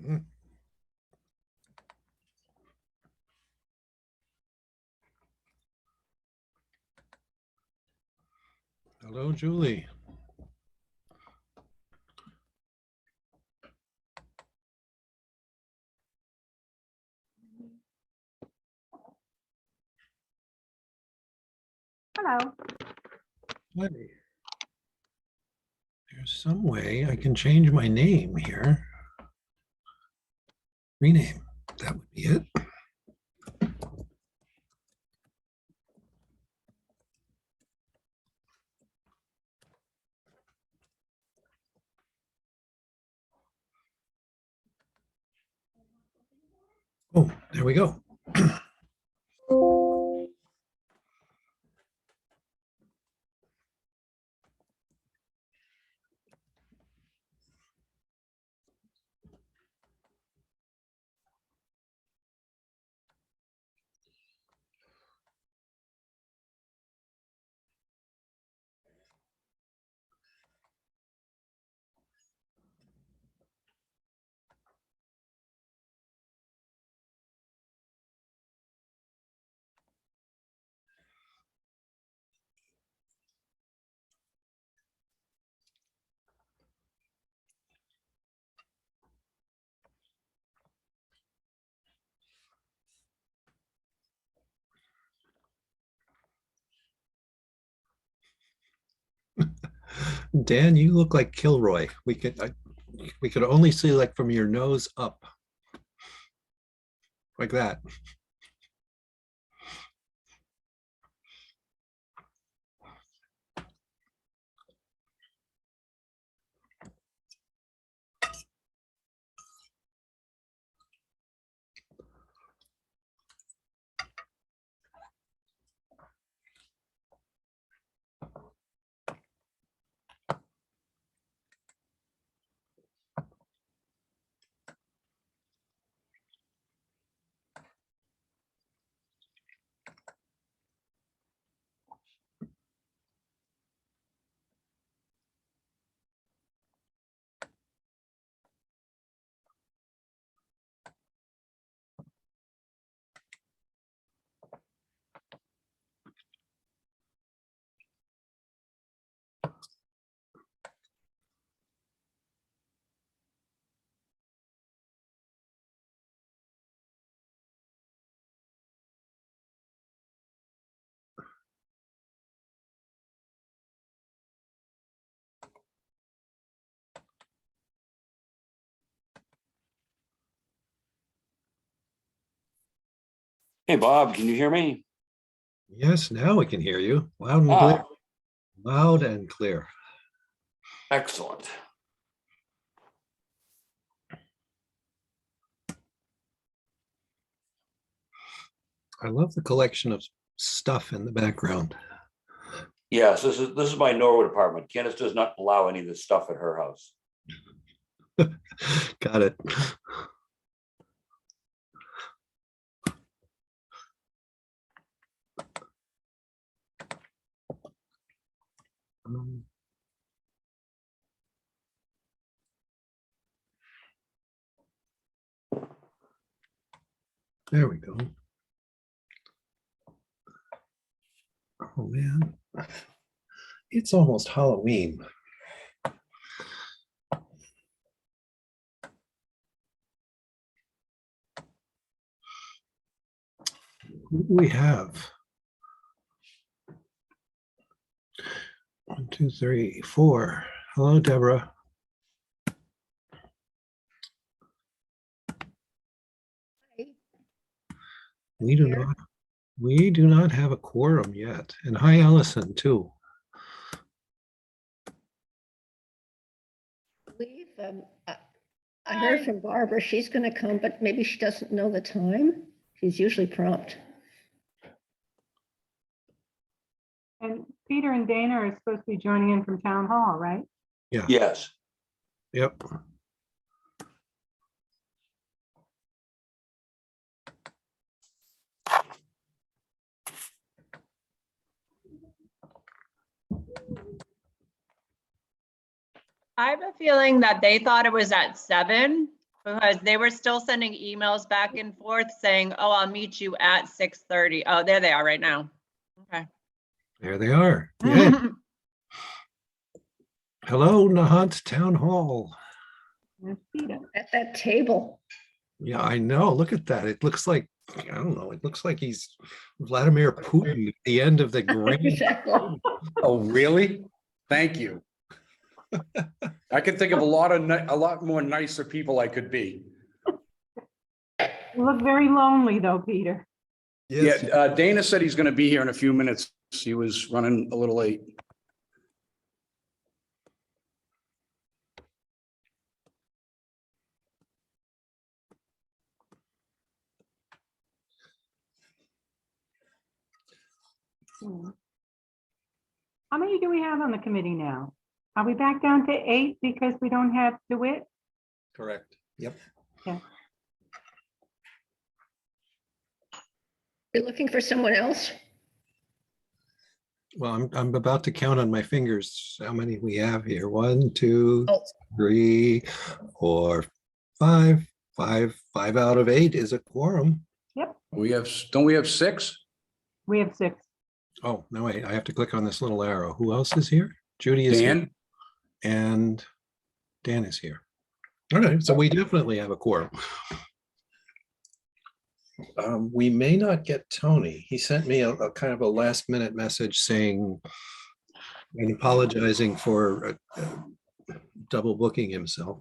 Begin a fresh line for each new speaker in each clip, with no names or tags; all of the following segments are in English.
Mhm. Hello, Julie.
Hello.
Hi. There's some way I can change my name here. Rename. That would be it. Oh, there we go. Dan, you look like Kilroy. We could only see like from your nose up, like that.
Hey, Bob, can you hear me?
Yes, now we can hear you loud and clear. Loud and clear.
Excellent.
I love the collection of stuff in the background.
Yes, this is my Norwood apartment. Candace does not allow any of this stuff at her house.
Got it. Um, There we go. Oh man, it's almost Halloween. Who do we have? 1, 2, 3, 4. Hello, Deborah. We do not. We do not have a quorum yet. And hi, Allison, too.
I heard from Barbara, she's going to come, but maybe she doesn't know the time. She's usually prompt.
And Peter and Dana are supposed to be joining in from town hall, right?
Yeah.
Yes.
Yep.
I have a feeling that they thought it was at 7 Because they were still sending emails back and forth saying, oh, I'll meet you at 6:30. Oh, there they are right now. Okay.
There they are. Yeah. Hello, Nahant Town Hall.
There's Peter.
At that table.
Yeah, I know. Look at that. It looks like, I don't know, it looks like he's Vladimir Putin at the end of the grand.
Exactly.
Oh, really? Thank you. I could think of a lot more nicer people I could be.
You look very lonely though, Peter.
Yes,
Yeah, Dana said he's going to be here in a few minutes. He was running a little late.
Hmm. How many do we have on the committee now? Are we back down to 8 because we don't have DeWitt?
correct. Yep.
You're looking for someone else?
Well, I'm about to count on my fingers how many we have here. 1, 2,
Oh,
3, 4, 5. 5 out of 8 is a quorum.
Don't we have 6?
We have 6.
Oh, no, wait, I have to click on this little arrow. Who else is here? Judy is here
Dan?
and Dan is here. All right, so we definitely have a quorum. We may not get Tony. He sent me a kind of a last minute message saying and apologizing for double booking himself.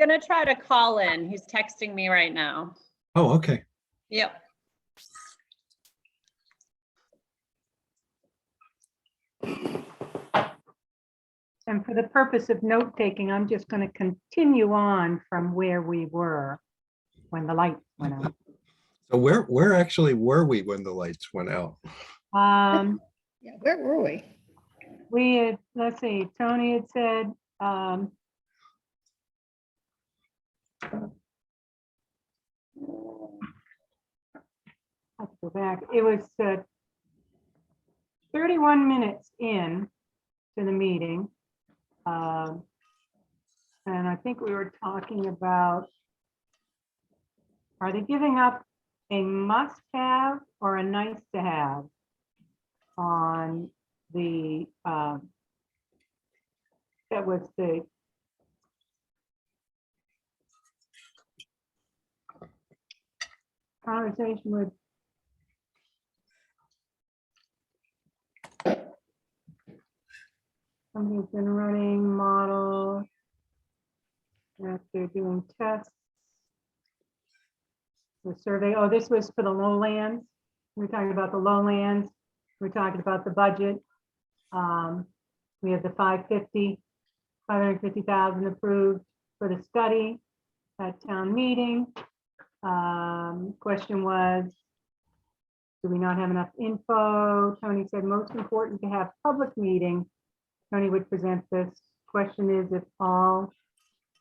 Gonna try to call in. He's texting me right now.
Oh, okay.
Yep.
And for the purpose of note taking, I'm just going to continue on from where we were when the lights went out.
So where actually were we when the lights went out?
yeah, where were we?
We had, let's see, Tony had said, let's go back. It was 31 minutes in to the meeting. And I think we were talking about, are they giving up a must-have or a nice-to-have on the, that was the conversation with somebody's been running model after doing tests. The survey, oh, this was for the lowlands. We're talking about the lowlands. We're talking about the budget. We have the 550,000 approved for the study at town meeting. Question was, do we not have enough info? Tony said most important to have public meeting. Tony would present this. Question is if all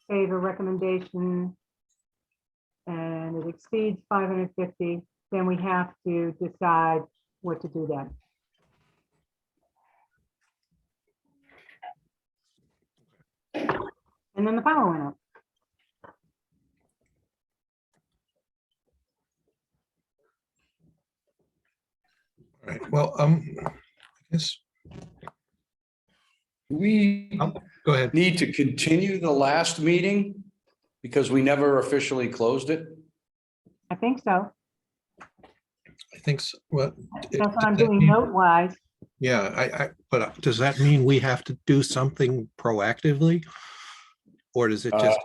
favor recommendation and it exceeds 550, then we have to decide what to do then. And then the power went up.
All right, well, I guess,
We
go ahead.
need to continue the last meeting because we never officially closed it.
I think so.
I think so. Well,
That's what I'm doing note wise.
yeah, but does that mean we have to do something proactively? Or does it just,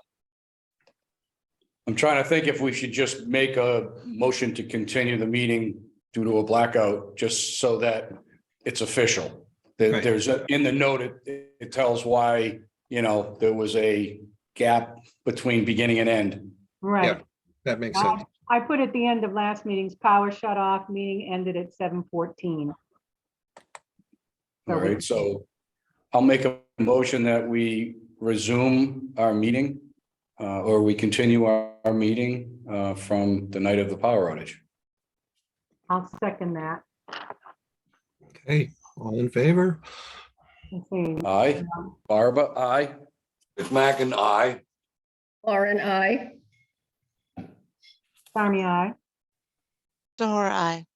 I'm trying to think if we should just make a motion to continue the meeting due to a blackout, just so that it's official.
Right.
There's, in the note, it tells why, there was a gap between beginning and end.
Right.
that makes sense?
I put at the end of last meeting's power shut off, meeting ended at 7:14.
All right, so I'll make a motion that we resume our meeting, or we continue our meeting from the night of the power outage.
I'll second that.
Okay, all in favor?
Let's see.
Aye. Barbara, aye.
It's Mac and I.
Lauren, I.
Tommy, I.
Sahara, I.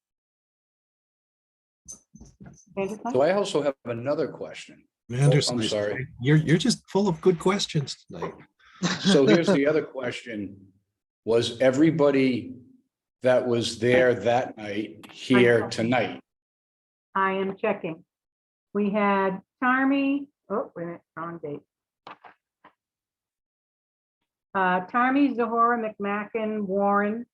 Vanderslice?
So I also have another question.
Anderson,
I'm sorry.
You're just full of good questions tonight.
So here's the other question. Was everybody that was there that night here tonight?
I am checking. We had Tommy, oh, wait a minute, wrong date. Tommy, Zahora, McMacken, Warren,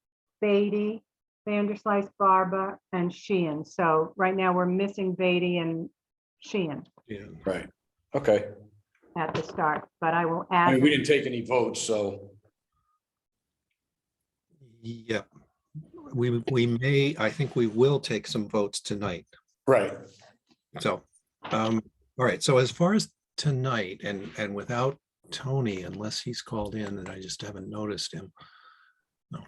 Beatty, Vanderslice, Barba, and Sheehan. So right now we're missing Beatty and Sheehan
Yeah.
Right. Okay.
at the start, but I will
I
add.
mean, we
them.
didn't take any votes, so.
Yep. We may, I think we will take some votes tonight.
Right.
So, all right. So as far as tonight and without Tony, unless he's called in and I just haven't noticed him. No.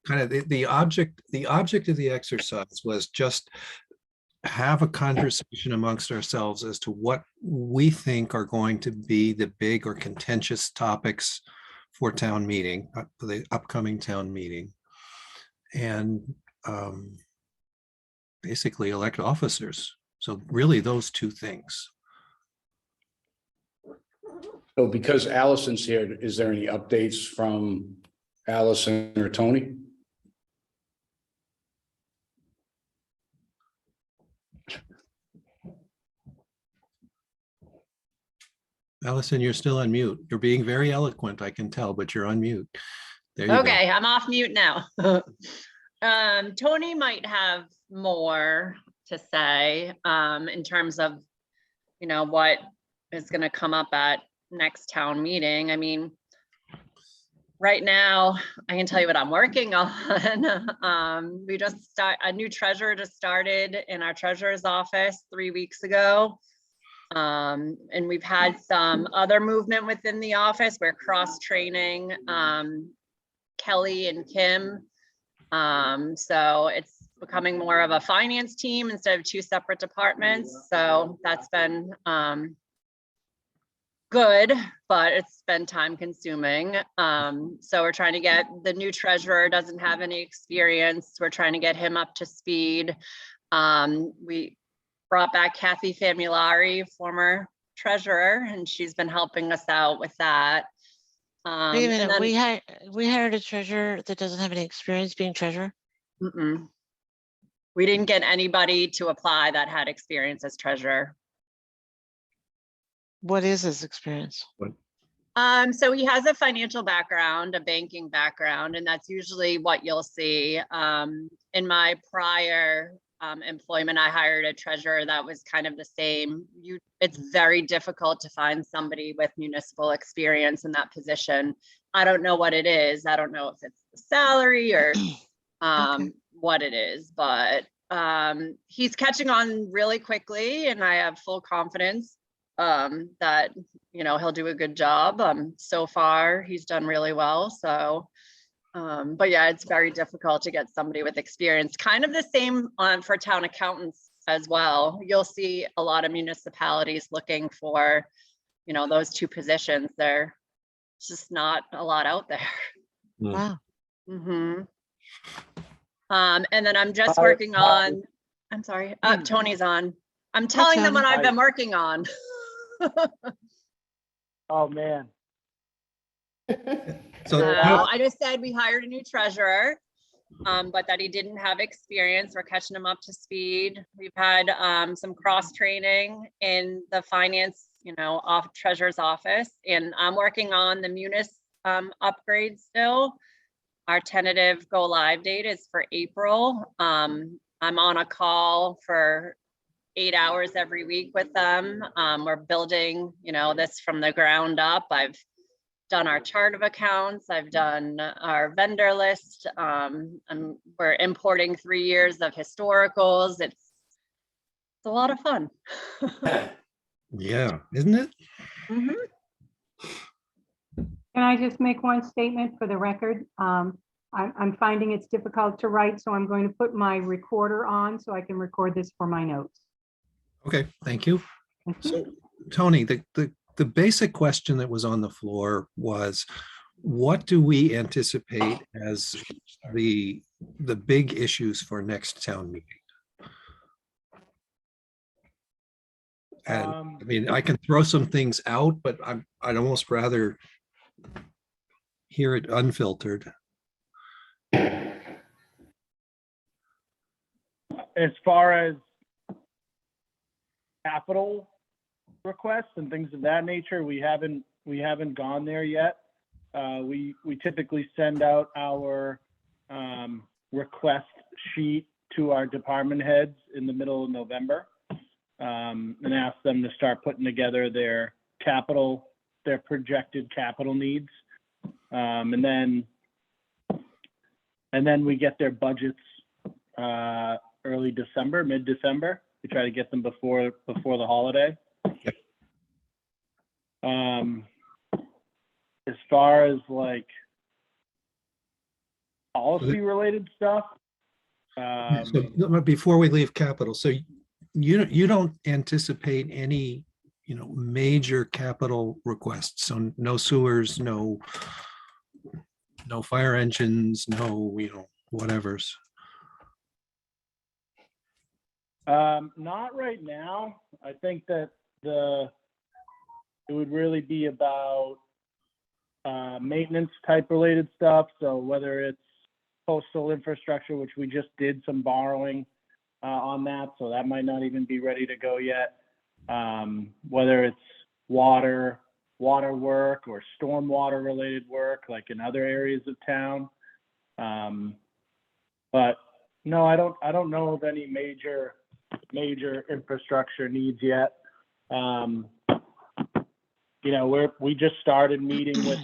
Kind of the object of the exercise was just have a conversation amongst ourselves as to what we think are going to be the big or contentious topics for town meeting, for the upcoming town meeting. And basically elect officers. So really those two things.
So because Allison's here, is there any updates from Allison or Tony?
Allison, you're still on mute. You're being very eloquent, I can tell, but you're on mute. There you go.
Okay, I'm off mute now. Tony might have more to say in terms of, you know, what is going to come up at next town meeting. I mean, right now, I can tell you what I'm working on. We just a new treasurer just started in our treasurer's office 3 weeks ago. And we've had some other movement within the office. We're cross-training Kelly and Kim. So it's becoming more of a finance team instead of two separate departments. So that's been good, but it's been time consuming. So we're trying to get the new treasurer, doesn't have any experience. We're trying to get him up to speed. We brought back Kathy Famulari, former treasurer, and she's been helping us out with that.
Wait a
and
minute,
then-
we hired a treasurer that doesn't have any experience being treasurer?
Mm-mm. We didn't get anybody to apply that had experience as treasurer.
What is his experience?
So he has a financial background, a banking background, and that's usually what you'll see. In my prior employment, I hired a treasurer that was kind of the same. It's very difficult to find somebody with municipal experience in that position. I don't know what it is. I don't know if it's the salary or what it is, but he's catching on really quickly, and I have full confidence that, you know, he'll do a good job. So far he's done really well. So but yeah, it's very difficult to get somebody with experience. Kind of the same for town accountants as well. You'll see a lot of municipalities looking for, you know, those two positions. There's just not a lot out there.
Wow.
Mm-hmm. And then I'm just working on, I'm sorry, Tony's on. I'm telling them what I've been working on.
Oh, man.
So
I just said we hired a new treasurer, but that he didn't have experience. We're catching him up to speed. We've had some cross training in the finance, you know, treasurer's office, and I'm working on the Munis upgrade still. Our tentative go live date is for April. I'm on a call for 8 hours every week with them. We're building, you know, this from the ground up. I've done our chart of accounts. I've done our vendor list. We're importing 3 years of historicals. It's a lot of fun.
yeah, isn't it?
Mhm.
Can I just make one statement for the record? I'm finding it's difficult to write, so I'm going to put my recorder on so I can record this for my notes.
Okay, thank you.
Thank you.
So Tony, the the basic question that was on the floor was, what do we anticipate as the big issues for next town meeting? And I mean, I can throw some things out, but I'd almost rather hear it unfiltered.
As far as capital requests and things of that nature, we haven't gone there yet. We typically send out our request sheet to our department heads in the middle of November, and ask them to start putting together their projected capital needs. And then we get their budgets early December, mid-December. We try to get them before the holiday.
Yep.
As far as like policy related stuff.
So before we leave capital, so you don't anticipate any, major capital requests, so no sewers, no fire engines, no, whatevers.
Not right now. I think that it would really be about maintenance type related stuff. So whether it's postal infrastructure, which we just did some borrowing on that, so that might not even be ready to go yet. Whether it's water work or stormwater related work, like in other areas of town. But no, I don't know of any major infrastructure needs yet. We just started meeting with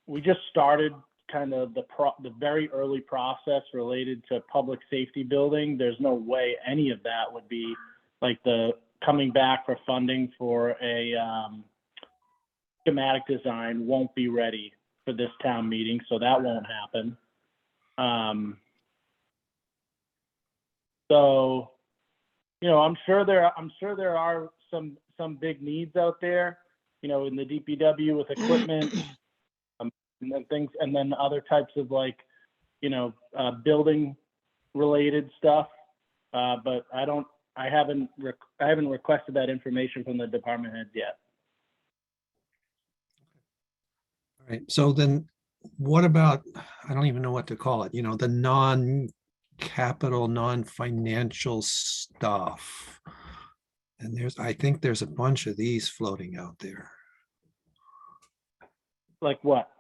we just started kind of the very early process related to public safety building. There's no way any of that would be like the coming back for funding for a schematic design won't be ready for this town meeting, so that won't happen. So, I'm sure there are some big needs out there, in the DPW with equipment, and then things, and then other types of like, building related stuff. But I haven't requested that information from the department heads yet.
All right, so then what about, I don't even know what to call it, the non-capital, non-financial stuff? And I think there's a bunch of these floating out there.
Like what?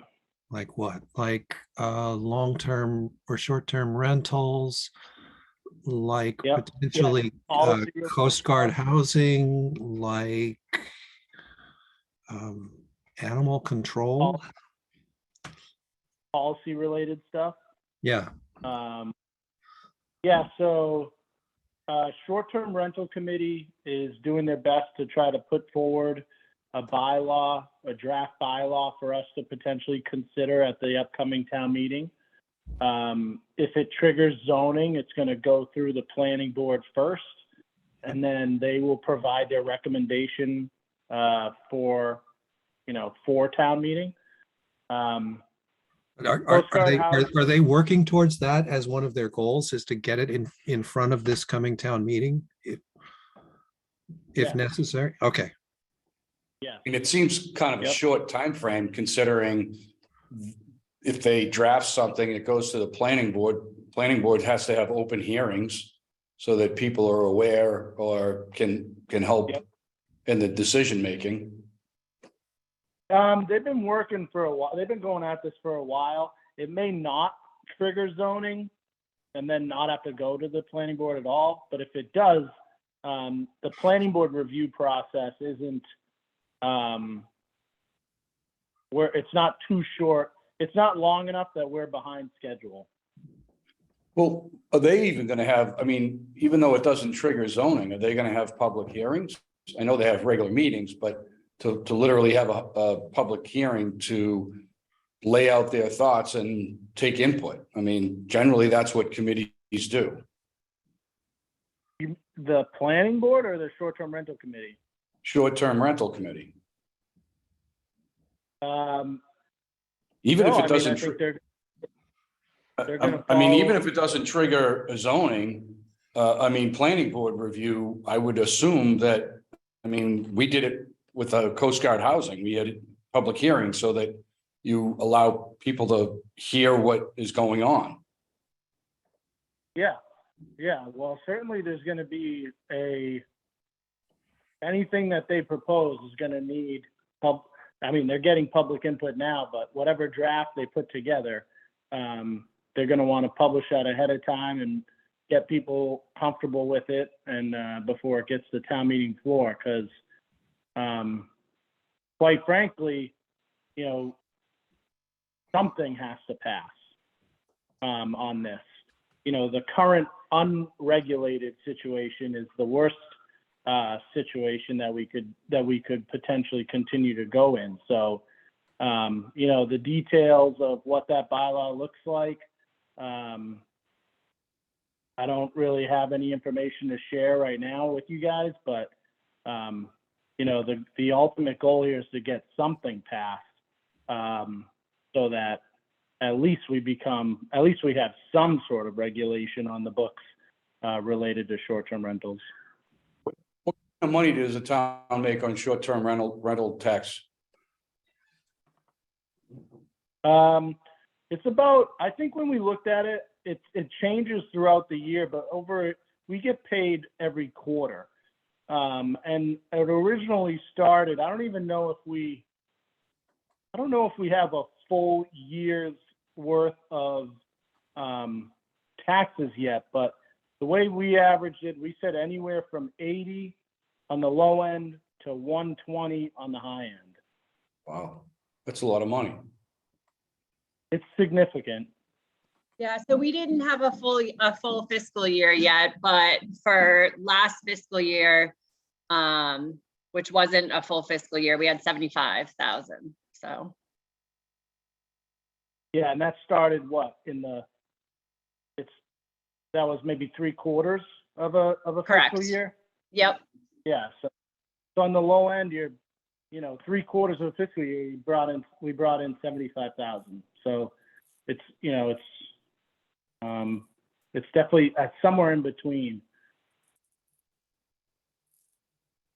Like what? Like long-term or short-term rentals, like
Yep.
potentially
Policy
Coast Guard housing, like animal control.
Policy related stuff.
Yeah.
So short-term rental committee is doing their best to try to put forward a draft bylaw for us to potentially consider at the upcoming town meeting. If it triggers zoning, it's going to go through the planning board first, and then they will provide their recommendation for town meeting.
Are they working towards that as one of their goals, is to get it in front of this coming town meeting if necessary? Okay.
Yeah.
And it seems kind of a
Yep.
short time frame, considering if they draft something, it goes to the planning board has to have open hearings so that people are aware or can help
Yep.
in the decision making.
They've been working for a while. They've been going at this for a while. It may not trigger zoning and then not have to go to the planning board at all. But if it does, the planning board review process isn't where it's not too short. It's not long enough that we're behind schedule.
Well, are they even going to have, I mean, even though it doesn't trigger zoning, are they going to have public hearings? I know they have regular meetings, but to literally have a public hearing to lay out their thoughts and take input. I mean, generally that's what committees do.
the planning board or the short-term rental committee?
Short-term rental committee.
Um,
Even
no,
if
I
it
mean,
doesn't.
I think they're gonna
Even
follow-
if it doesn't trigger a zoning, planning board review, I would assume that, we did it with a Coast Guard housing. We had a public hearing so that you allow people to hear what is going on.
Yeah, yeah. Well, certainly there's gonna be anything that they propose is gonna need they're getting public input now, but whatever draft they put together, they're gonna want to publish that ahead of time and get people comfortable with it and before it gets to town meeting floor, because quite frankly, something has to pass on this. The current unregulated situation is the worst situation that we could potentially continue to go in. So, the details of what that bylaw looks like, I don't really have any information to share right now with you guys, but the ultimate goal here is to get something passed so that at least we have some sort of regulation on the books related to short-term rentals.
What kind of money does the town make on short-term rental tax?
It's about, I think when we looked at it, it changes throughout the year, but we get paid every quarter. And it originally started, I don't know if we have a full year's worth of taxes yet, but the way we averaged it, we said anywhere from 80 on the low end to 120 on the high end.
Wow, that's a lot of money.
It's significant.
Yeah, so we didn't have a full fiscal year yet, but for last fiscal year, which wasn't a full fiscal year, we had 75,000. So.
Yeah, and that started that was maybe 3/4 of a
Correct.
fiscal year.
Yep.
Yeah, so on the low end, you're 3/4 of a fiscal year, we brought in 75,000. So it's definitely somewhere in between.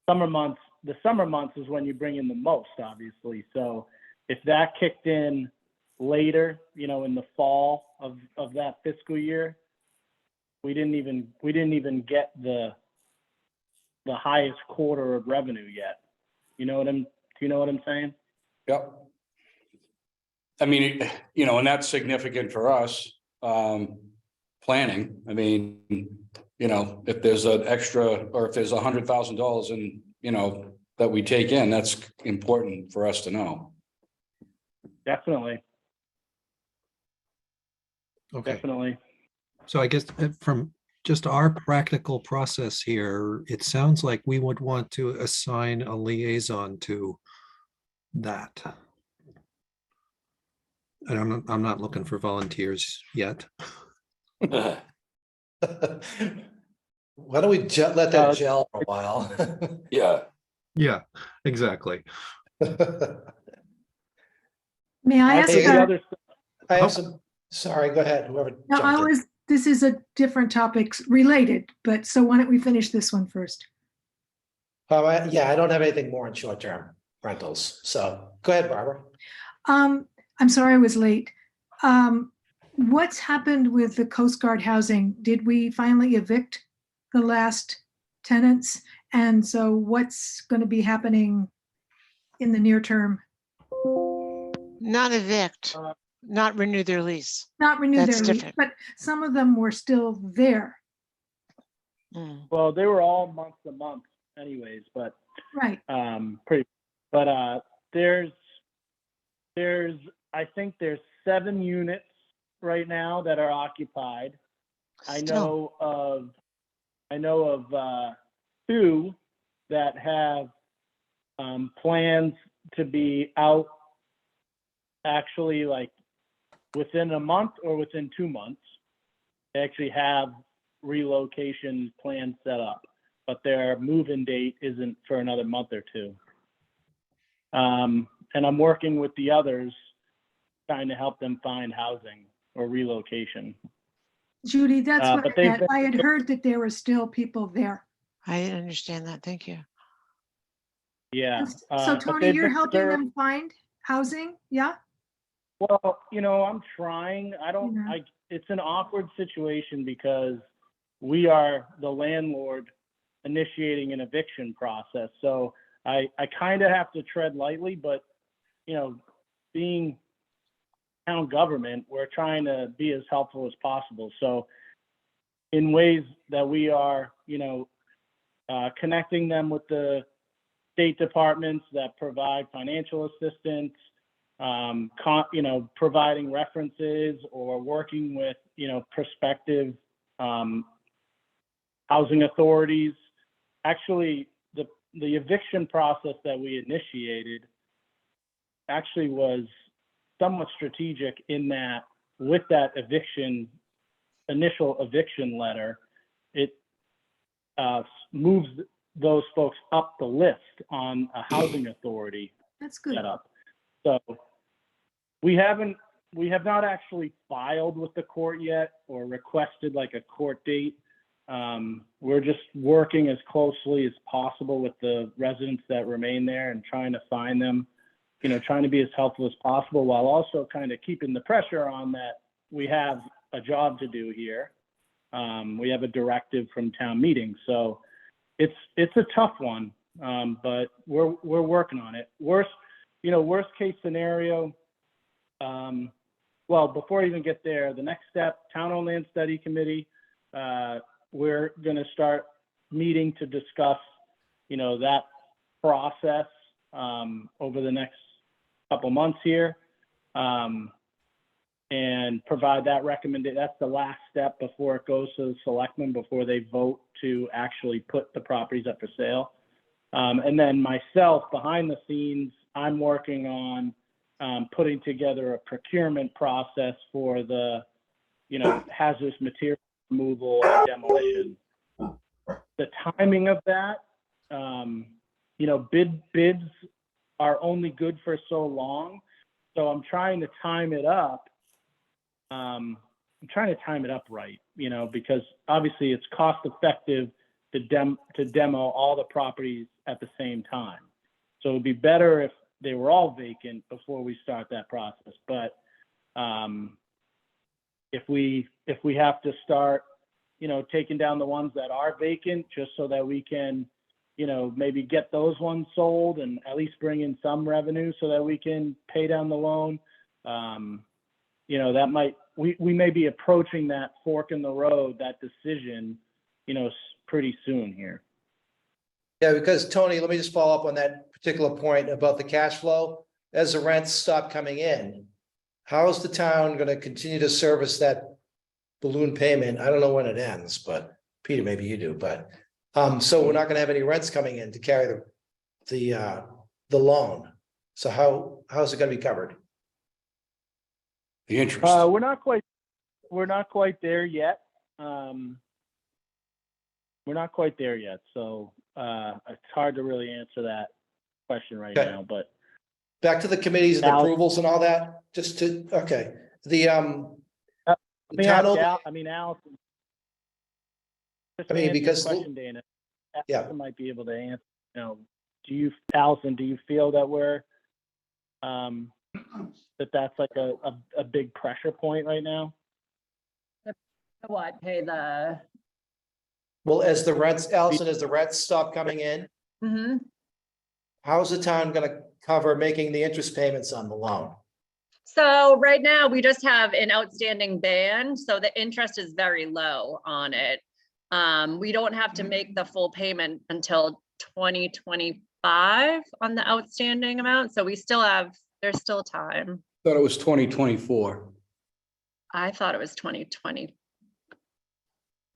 The summer months is when you bring in the most, obviously. So if that kicked in later, in the fall of that fiscal year, we didn't even get the highest quarter of revenue yet. Do you know what I'm saying?
Yep. And that's significant for us, planning. If there's an extra, or if there's $100,000 in, that we take in, that's important for us to know.
Definitely.
Okay.
Definitely.
So I guess from just our practical process here, it sounds like we would want to assign a liaison to that. And I'm not looking for volunteers yet.
Why don't we let that gel for a while?
Yeah,
Yeah, exactly.
May I ask?
Actually, the other
I have some, sorry, go ahead, whoever.
No,
jumped in.
this is a different topic related, but so why don't we finish this one first?
Yeah, I don't have anything more on short-term rentals. So go ahead, Barbara.
I'm sorry I was late. What's happened with the Coast Guard housing? Did we finally evict the last tenants? And so what's going to be happening in the near term?
Not evict, not renew their lease.
Not renew
That's
their lease,
different.
but some of them were still there.
Mm.
well, they were all month to month anyways, but
Right.
I think there's 7 units right now that are occupied. I know of 2 that have plans to be out actually like within a month or within 2 months. They actually have relocation plans set up. but their move-in date isn't for another month or two. And I'm working with the others, trying to help them find housing or relocation.
Judy, that's what
but
I
they've
meant.
been-
I had heard that there were still people there.
I didn't understand that. Thank you.
Yeah.
So
but
Tony,
they've
you're
been
helping
served-
them find housing? Yeah?
Well, I'm trying.
Yeah.
It's an awkward situation because we are the landlord initiating an eviction process. So I kind of have to tread lightly, but, being town government, we're trying to be as helpful as possible. So in ways that we are, connecting them with the state departments that provide financial assistance, providing references or working with, prospective housing authorities. Actually, the eviction process that we initiated actually was somewhat strategic in that with that initial eviction letter, it moves those folks up the list on a housing authority
That's good.
setup. So we have not actually filed with the court yet or requested like a court date. We're just working as closely as possible with the residents that remain there and trying to find them, trying to be as helpful as possible while also kind of keeping the pressure on that we have a job to do here. We have a directive from town meeting. So it's a tough one, but we're working on it. Worst case scenario, well, before I even get there, the next step, Town-Owned Land Study Committee, we're going to start meeting to discuss, that process over the next couple months here, and provide that recommendation. That's the last step before it goes to the selectmen, before they vote to actually put the properties up for sale. And then myself, behind the scenes, I'm working on putting together a procurement process for the, hazardous material removal and demolition. The timing of that, bids are only good for so long. So I'm trying to time it up. Right, because obviously it's cost effective to demo all the properties at the same time. So it'd be better if they were all vacant before we start that process. But if we have to start, taking down the ones that are vacant just so that we can, maybe get those ones sold and at least bring in some revenue so that we can pay down the loan. That might, we may be approaching that fork in the road, that decision, pretty soon here.
Yeah, because Tony, let me just follow up on that particular point about the cash flow. As the rents stop coming in, how is the town going to continue to service that balloon payment? I don't know when it ends, but Peter, maybe you do, but so we're not going to have any rents coming in to carry the loan. So how's it going to be covered?
The interest.
We're not quite there yet. So it's hard to really answer that question right
Okay.
now, but
Back to the committees and
Al-
approvals and all that, okay. The
Allison. Just to answer your
because-
question, Dana,
Yeah.
Allison might be able to answer. Allison, do you feel that we're that's like a big pressure point right now?
What, pay the?
well, as the rents stop coming in,
Mhm.
how's the town going to cover making the interest payments on the loan?
So right now, we just have an outstanding ban, so the interest is very low on it. We don't have to make the full payment until 2025 on the outstanding amount, so there's still time.
Thought it was 2024.
I thought it was 2025.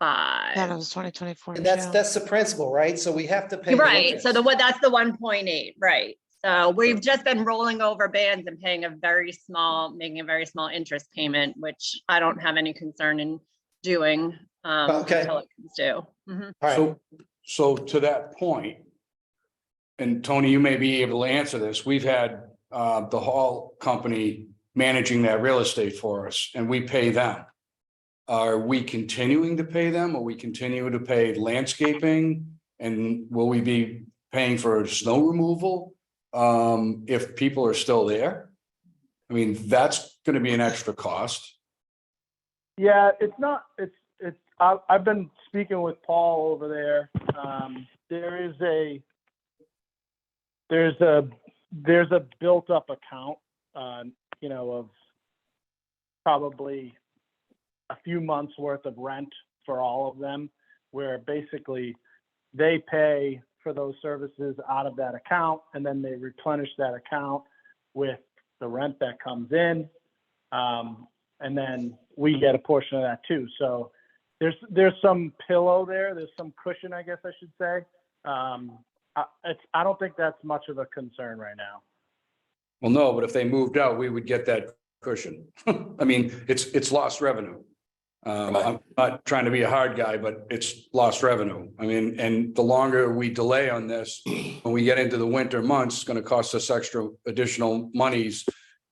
That was 2024.
And that's
too.
the principal, right? So we have to pay.
You're
the
right, so
interest.
that's the 1.8, right? So we've just been rolling over bands and making a very small interest payment, which I don't have any concern in doing
Okay.
until it comes due. Mhm.
All right.
So to that point, and Tony, you may be able to answer this, we've had the hall company managing that real estate for us, and we pay them. Are we continuing to pay them? Are we continuing to pay landscaping? And will we be paying for snow removal if people are still there? I mean, that's going to be an extra cost.
Yeah, it's not, I've been speaking with Paul over there. There's a built up account, you know, of probably a few months worth of rent for all of them, where basically they pay for those services out of that account, and then they replenish that account with the rent that comes in. And then we get a portion of that too. So there's some pillow there. There's some cushion, I guess I should say. I don't think that's much of a concern right now.
Well, no, but if they moved out, we would get that cushion. I mean, it's lost revenue. I'm not trying to be a hard guy, but it's lost revenue. I mean, and the longer we delay on this, when we get into the winter months, it's going to cost us extra additional monies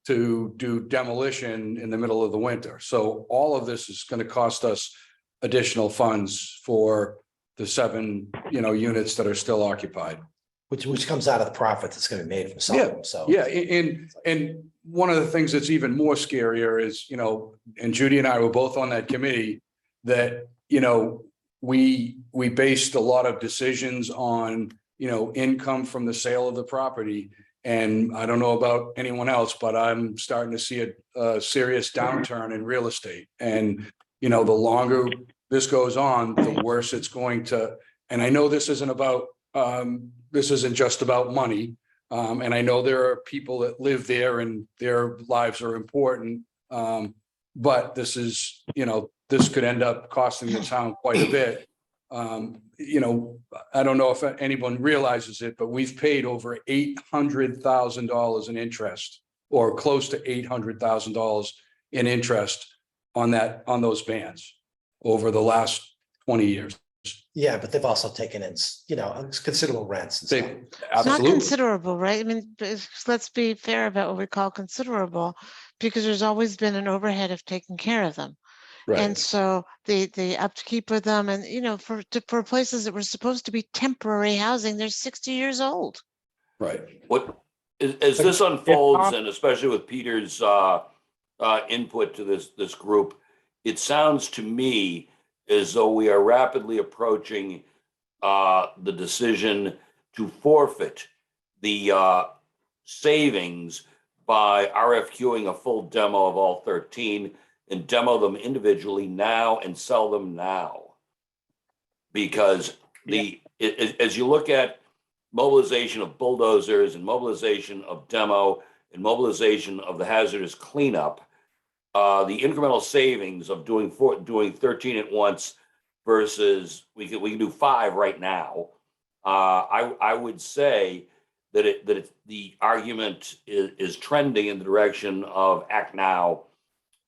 to do demolition in the middle of the winter. So all of this is going to cost us additional funds for the 7, units that are still occupied.
Which comes out of the profit that's gonna be made from some of them, so.
Yeah, and one of the things that's even more scarier is, and Judy and I were both on that committee, that, we based a lot of decisions on, income from the sale of the property. And I don't know about anyone else, but I'm starting to see a serious downturn in real estate. And, the longer this goes on, the worse it's going to, and I know this isn't just about money. And I know there are people that live there and their lives are important. But this is, this could end up costing the town quite a bit. I don't know if anyone realizes it, but we've paid over $800,000 in interest, or close to $800,000 in interest on those bans over the last 20 years.
Yeah, but they've also taken in, considerable rents and stuff.
It's not
Absolutely.
considerable, right? I mean, let's be fair about what we call considerable, because there's always been an overhead of taking care of them. And
Right.
so the upkeep of them, and for places that were supposed to be temporary housing, they're 60 years old.
Right.
What, as this unfolds, and especially with Peter's input to this group, it sounds to me as though we are rapidly approaching the decision to forfeit the savings by RFQing a full demo of all 13 and demo them individually now and sell them now. Because as you look at mobilization of bulldozers and mobilization of demo and mobilization of the hazardous cleanup, the incremental savings of doing 13 at once versus we can do 5 right now. I would say that the argument is trending in the direction of act now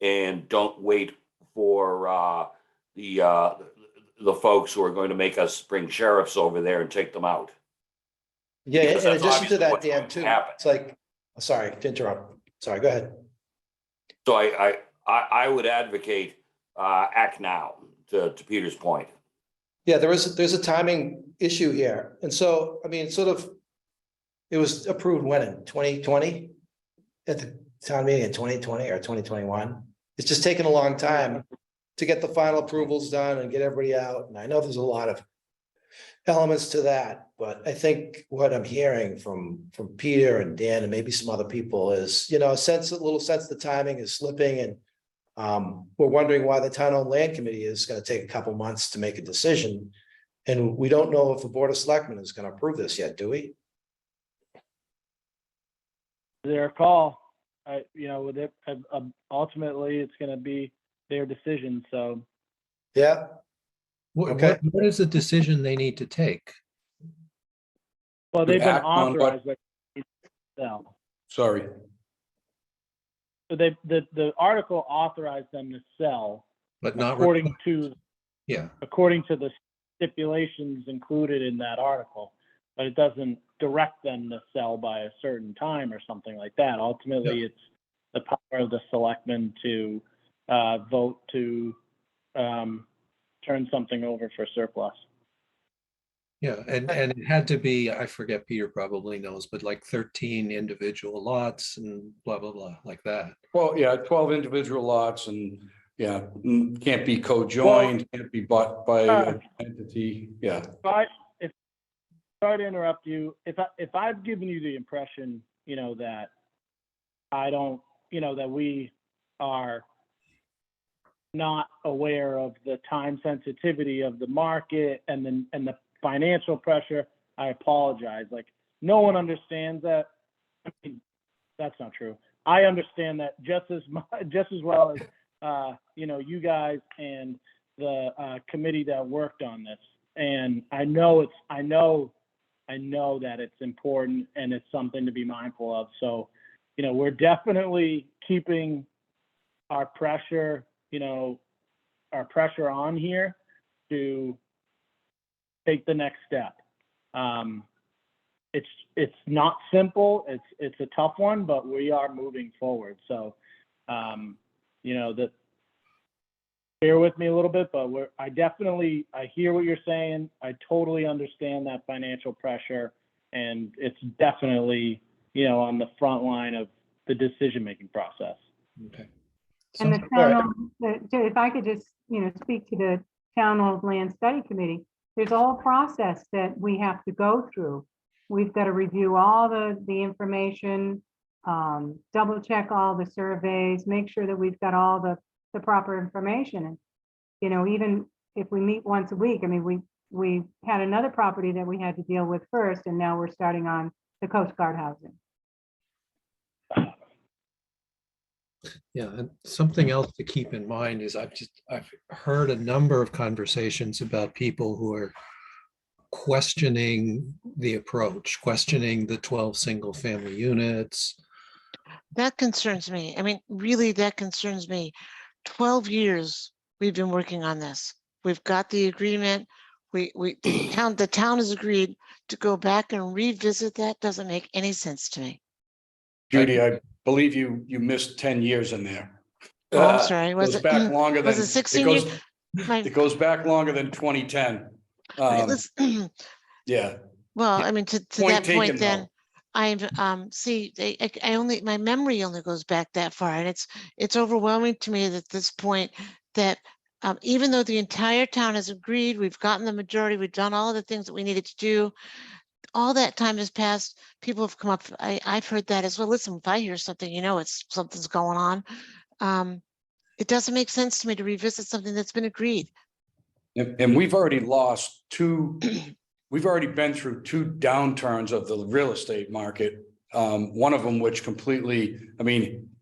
and don't wait for the folks who are going to make us bring sheriffs over there and take them out.
Yeah,
Because
in
that's
addition to
obviously
that,
what's
Dan,
going to
too,
happen.
it's like, sorry to interrupt. Sorry, go ahead.
So I would advocate act now, to Peter's point.
Yeah, there's a timing issue here. And so, I mean, it was approved when, in 2020? At the town meeting in 2020 or 2021? It's just taken a long time to get the final approvals done and get everybody out. And I know there's a lot of elements to that, but I think what I'm hearing from Peter and Dan and maybe some other people is, a little sense the timing is slipping, and we're wondering why the town-owned land committee is going to take a couple months to make a decision. And we don't know if the Board of Selectmen is going to approve this yet, do we?
Their call. Ultimately, it's going to be their decision. So,
Yeah. Okay.
What is the decision they need to take?
well, they've been
act on what-
authorized. So
Sorry.
the article authorized them to sell,
But not.
according to
Yeah,
the stipulations included in that article, but it doesn't direct them to sell by a certain time or something like that. Ultimately, it's the power of the selectmen to vote to turn something over for surplus.
Yeah, and it had to be, I forget, Peter probably knows, but like 13 individual lots and blah, blah, blah, like that.
Well, yeah, 12 individual lots and yeah, can't be co-joined, can't be bought by an entity. Yeah.
If sorry to interrupt you, if I've given you the impression, that I don't, that we are not aware of the time sensitivity of the market and the financial pressure, I apologize. Like, no one understands that. I mean, that's not true. I understand that just as well as you guys and the committee that worked on this. And I know that it's important and it's something to be mindful of. So, we're definitely keeping our pressure on here to take the next step. It's not simple. It's a tough one, but we are moving forward. So, that bear with me a little bit, but I hear what you're saying. I totally understand that financial pressure, and it's definitely, on the front line of the decision-making process.
Okay.
And the town, if I could just, speak to the town old land study committee, there's a whole process that we have to go through. We've got to review all the information, double check all the surveys, make sure that we've got all the proper information. And, even if we meet once a week, I mean, we had another property that we had to deal with first, and now we're starting on the Coast Guard housing.
Yeah, and something else to keep in mind is I've heard a number of conversations about people who are questioning the approach, questioning the 12 single family units.
That concerns me. I mean, really, that concerns me. 12 years we've been working on this. We've got the agreement. The town has agreed to go back and revisit that. Doesn't make any sense to me.
Judy, I believe you missed 10 years in there.
Oh, I'm sorry.
It goes back longer than
was it 16 years?
It goes back longer than 2010. Yeah.
Well, I mean, to
Point
that
taken,
point, then
though.
I've my memory only goes back that far, and it's overwhelming to me at this point that even though the entire town has agreed, we've gotten the majority, we've done all of the things that we needed to do. All that time has passed. People have come up. I've heard that as well. Listen, if I hear something, it's something's going on. It doesn't make sense to me to revisit something that's been agreed.
And we've already lost two. We've already been through two downturns of the real estate market. One of them, which completely,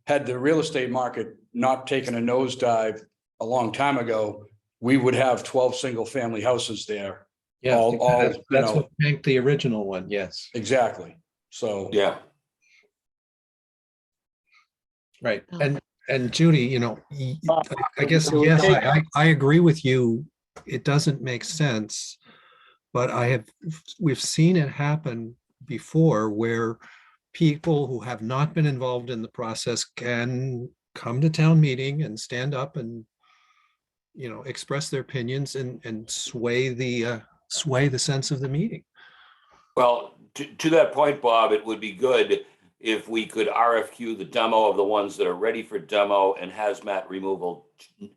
had the real estate market not taken a nosedive a long time ago, we would have 12 single family houses there.
Yeah, that's what tanked the original one. Yes,
exactly. So
Yeah.
right. And Judy, I guess, yes, I agree with you. It doesn't make sense, but we've seen it happen before where people who have not been involved in the process can come to town meeting and stand up and, express their opinions and sway the sense of the meeting.
Well, to that point, Bob, it would be good if we could RFQ the demo of the ones that are ready for demo and hazmat removal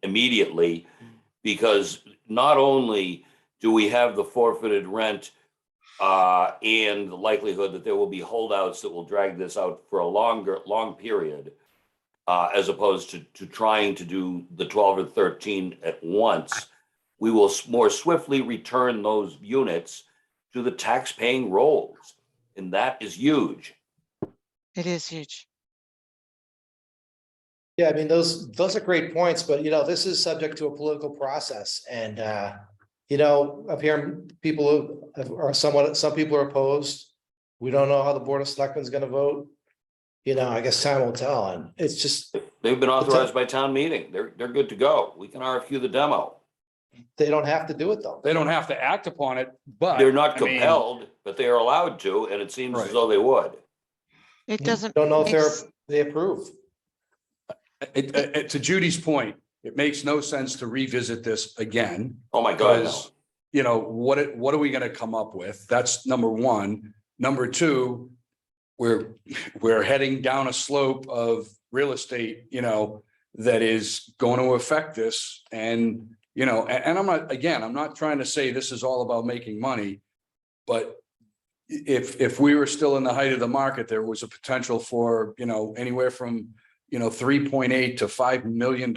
immediately, because not only do we have the forfeited rent and the likelihood that there will be holdouts that will drag this out for a long period, as opposed to trying to do the 12 or 13 at once, we will more swiftly return those units to the tax-paying rolls. And that is huge.
It is huge.
Yeah, those are great points, but this is subject to a political process, and up here, people some people are opposed. We don't know how the Board of Selectmen is going to vote. I guess time will tell, and it's just
They've been authorized by town meeting. They're good to go. We can RFQ the demo.
They don't have to do it though.
They don't have to act upon it, but.
They're not
I mean,
compelled, but they are allowed to, and it seems as
Right.
though they would.
It doesn't.
Don't know if
makes-
they approve.
To Judy's point, it makes no sense to revisit this again.
Oh, my God, no.
Because, you know, what are we gonna come up with? That's number one. Number two, we're heading down a slope of real estate, you know, that is going to affect this. And, you know, and I'm not trying to say this is all about making money, but if we were still in the height of the market, there was a potential for, you know, anywhere from, you know, 3.8 to $5 million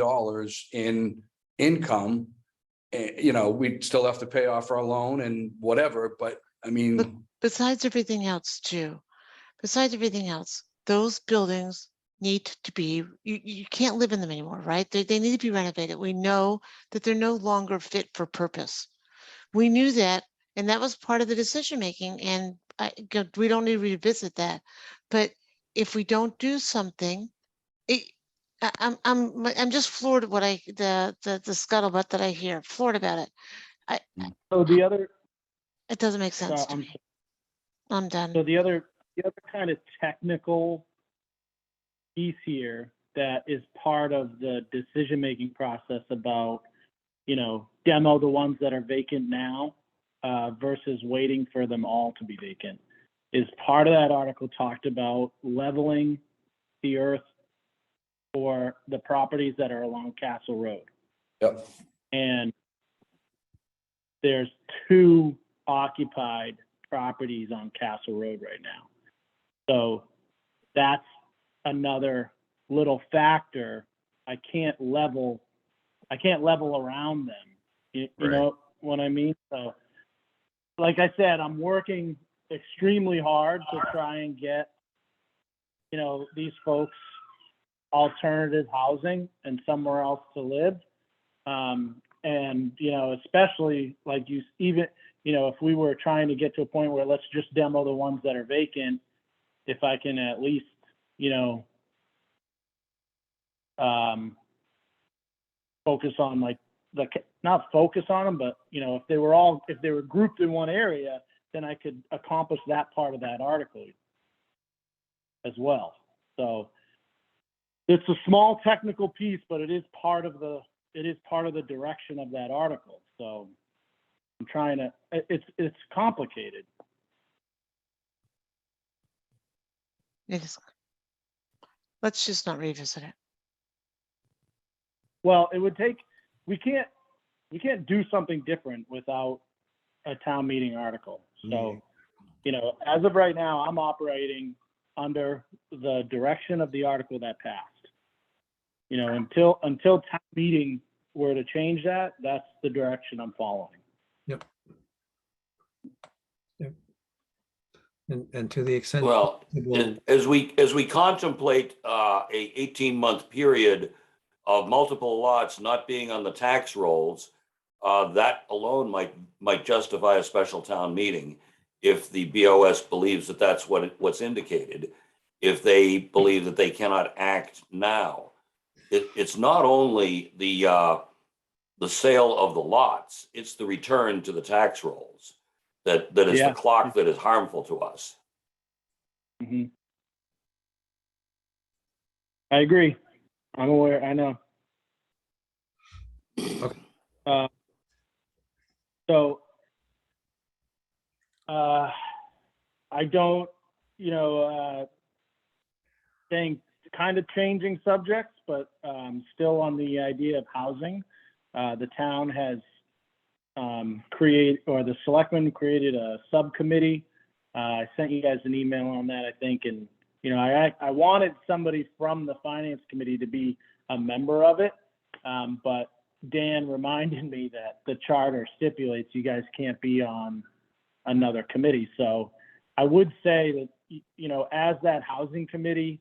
in income. You know, we'd still have to pay off our loan and whatever, but I mean,
Besides everything else too, those buildings need to be, you can't live in them anymore, right? They need to be renovated. We know that they're no longer fit for purpose. We knew that, and that was part of the decision making, and we don't need to revisit that. But if we don't do something, I'm just floored at what the scuttlebutt that I hear, floored about it.
So the other,
It doesn't make sense to
I'm
me. I'm done.
So the other kind of technical piece here that is part of the decision-making process about, you know, demo the ones that are vacant now versus waiting for them all to be vacant, is part of that article talked about leveling the earth for the properties that are along Castle Road.
yep.
And there's 2 occupied properties on Castle Road right now. So that's another little factor. I can't level around them. You
Right.
know what I mean? So like I said, I'm working extremely hard to try and get, you know, these folks alternative housing and somewhere else to live. And, you know, especially like even, you know, if we were trying to get to a point where let's just demo the ones that are vacant, if I can at least, you know, focus on like not focus on them, but, you know, if they were grouped in one area, then I could accomplish that part of that article as well. So it's a small technical piece, but it is part of the direction of that article. So I'm trying to, it's complicated.
It is. Let's just not revisit it.
Well, it would take, we can't do something different without a town meeting article. So, you know, as of right now, I'm operating under the direction of the article that passed. You know, until town meeting were to change that, that's the direction I'm following.
Yep. Yep. And to the extent.
Well,
Well,
as we contemplate a 18-month period of multiple lots not being on the tax rolls, that alone might justify a special town meeting if the BOS believes that that's what's indicated. If they believe that they cannot act now, it's not only the sale of the lots; it's the return to the tax rolls that is
Yeah.
the clock that is harmful to us.
Mm-hmm. I agree. I'm aware. I know.
Okay.
So I don't, you know, kind of changing subjects, but still on the idea of housing. The town has the selectmen created a subcommittee. I sent you guys an email on that, I think, and you know, I wanted somebody from the finance committee to be a member of it, but Dan reminded me that the charter stipulates you guys can't be on another committee. So I would say that, you know, as that housing committee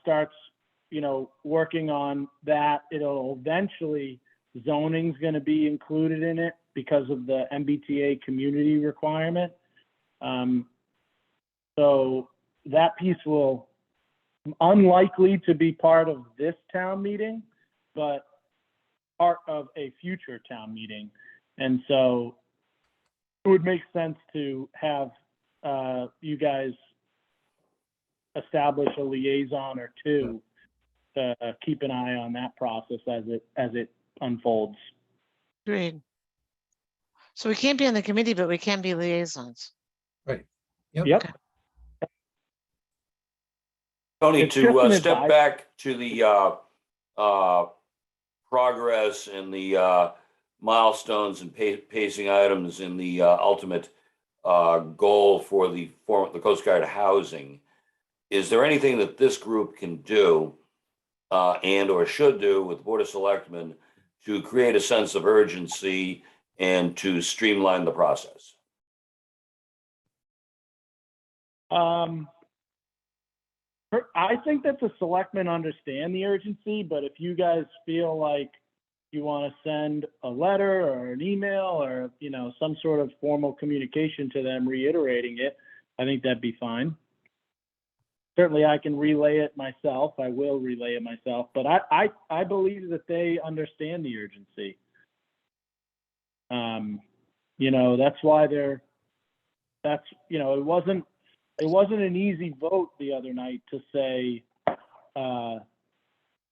starts, you know, working on that, it'll eventually, zoning's going to be included in it because of the MBTA community requirement. So that piece will unlikely to be part of this town meeting, but part of a future town meeting. And so it would make sense to have you guys establish a liaison or two to keep an eye on that process as it unfolds.
Agreed. So we can't be on the committee, but we can be liaisons.
Right. Yep.
Yep.
Okay.
Tony,
It's just
to
an
step
advice.
back to the progress and the milestones and pacing items in the ultimate goal for the Coast Guard housing. Is there anything that this group can do and or should do with the Board of Selectmen to create a sense of urgency and to streamline the process?
I think that the selectmen understand the urgency, but if you guys feel like you want to send a letter or an email or, you know, some sort of formal communication to them reiterating it, I think that'd be fine. Certainly I can relay it myself. I will relay it myself, but I believe that they understand the urgency. You know, that's why you know, it wasn't an easy vote the other night to say,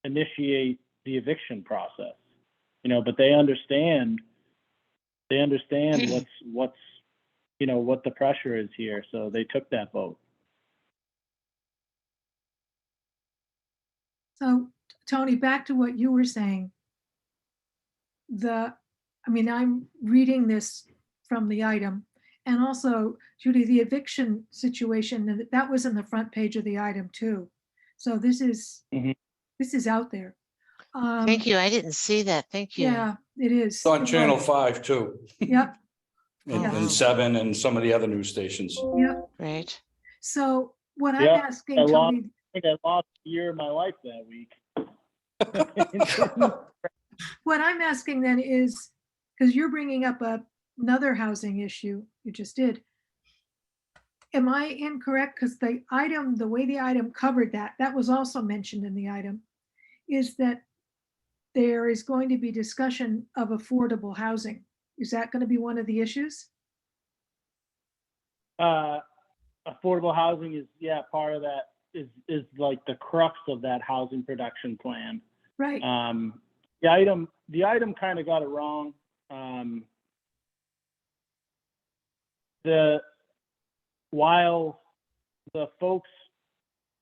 initiate the eviction process, you know, but they understand what's, you know, what the pressure is here. So they took that vote.
So Tony, back to what you were saying. I mean, I'm reading this from the item, and also Judy, the eviction situation, that was in the front page of the item too. So this is,
Mhm.
this is out there.
Thank you. I didn't see that. Thank you.
Yeah, it is.
It's on Channel 5 too.
Yep,
And,
Oh, wow.
and 7 and some of the other news stations.
yep.
Great.
So what I'm
Yep,
asking,
I
Tony,
think I lost a year of my life that week.
what I'm asking then is, because you're bringing up another housing issue, you just did. Am I incorrect? Because the item, the way the item covered that was also mentioned in the item, is that there is going to be discussion of affordable housing. Is that going to be one of the issues?
Affordable housing is, yeah, part of that is like the crux of that housing production plan.
Right.
The item kind of got it wrong. While the folks,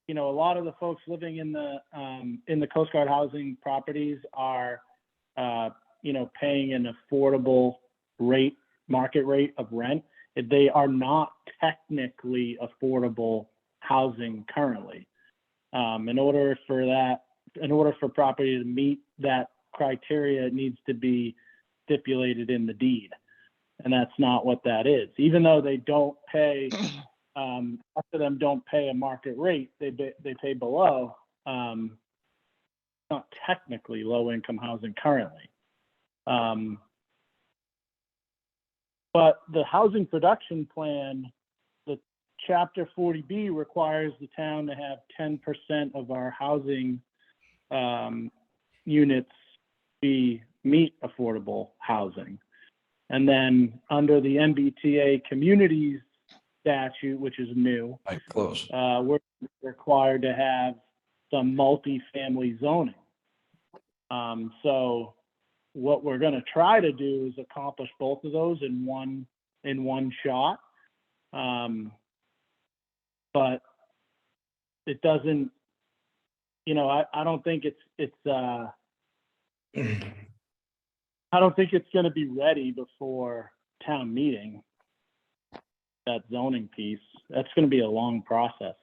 you know, a lot of the folks living in the Coast Guard housing properties are, you know, paying an affordable rate, market rate of rent. They are not technically affordable housing currently. In order for property to meet that criteria, it needs to be stipulated in the deed. And that's not what that is. Even though they don't pay, most of them don't pay a market rate, they pay below. Not technically low income housing currently. But the housing production plan, the Chapter 40B requires the town to have 10% of our housing units meet affordable housing. And then under the MBTA communities statute, which is new,
Right, close.
we're required to have some multifamily zoning. So what we're going to try to do is accomplish both of those in one shot. But it doesn't, you know, I don't think I don't think it's going to be ready before town meeting, that zoning piece. That's going to be a long process.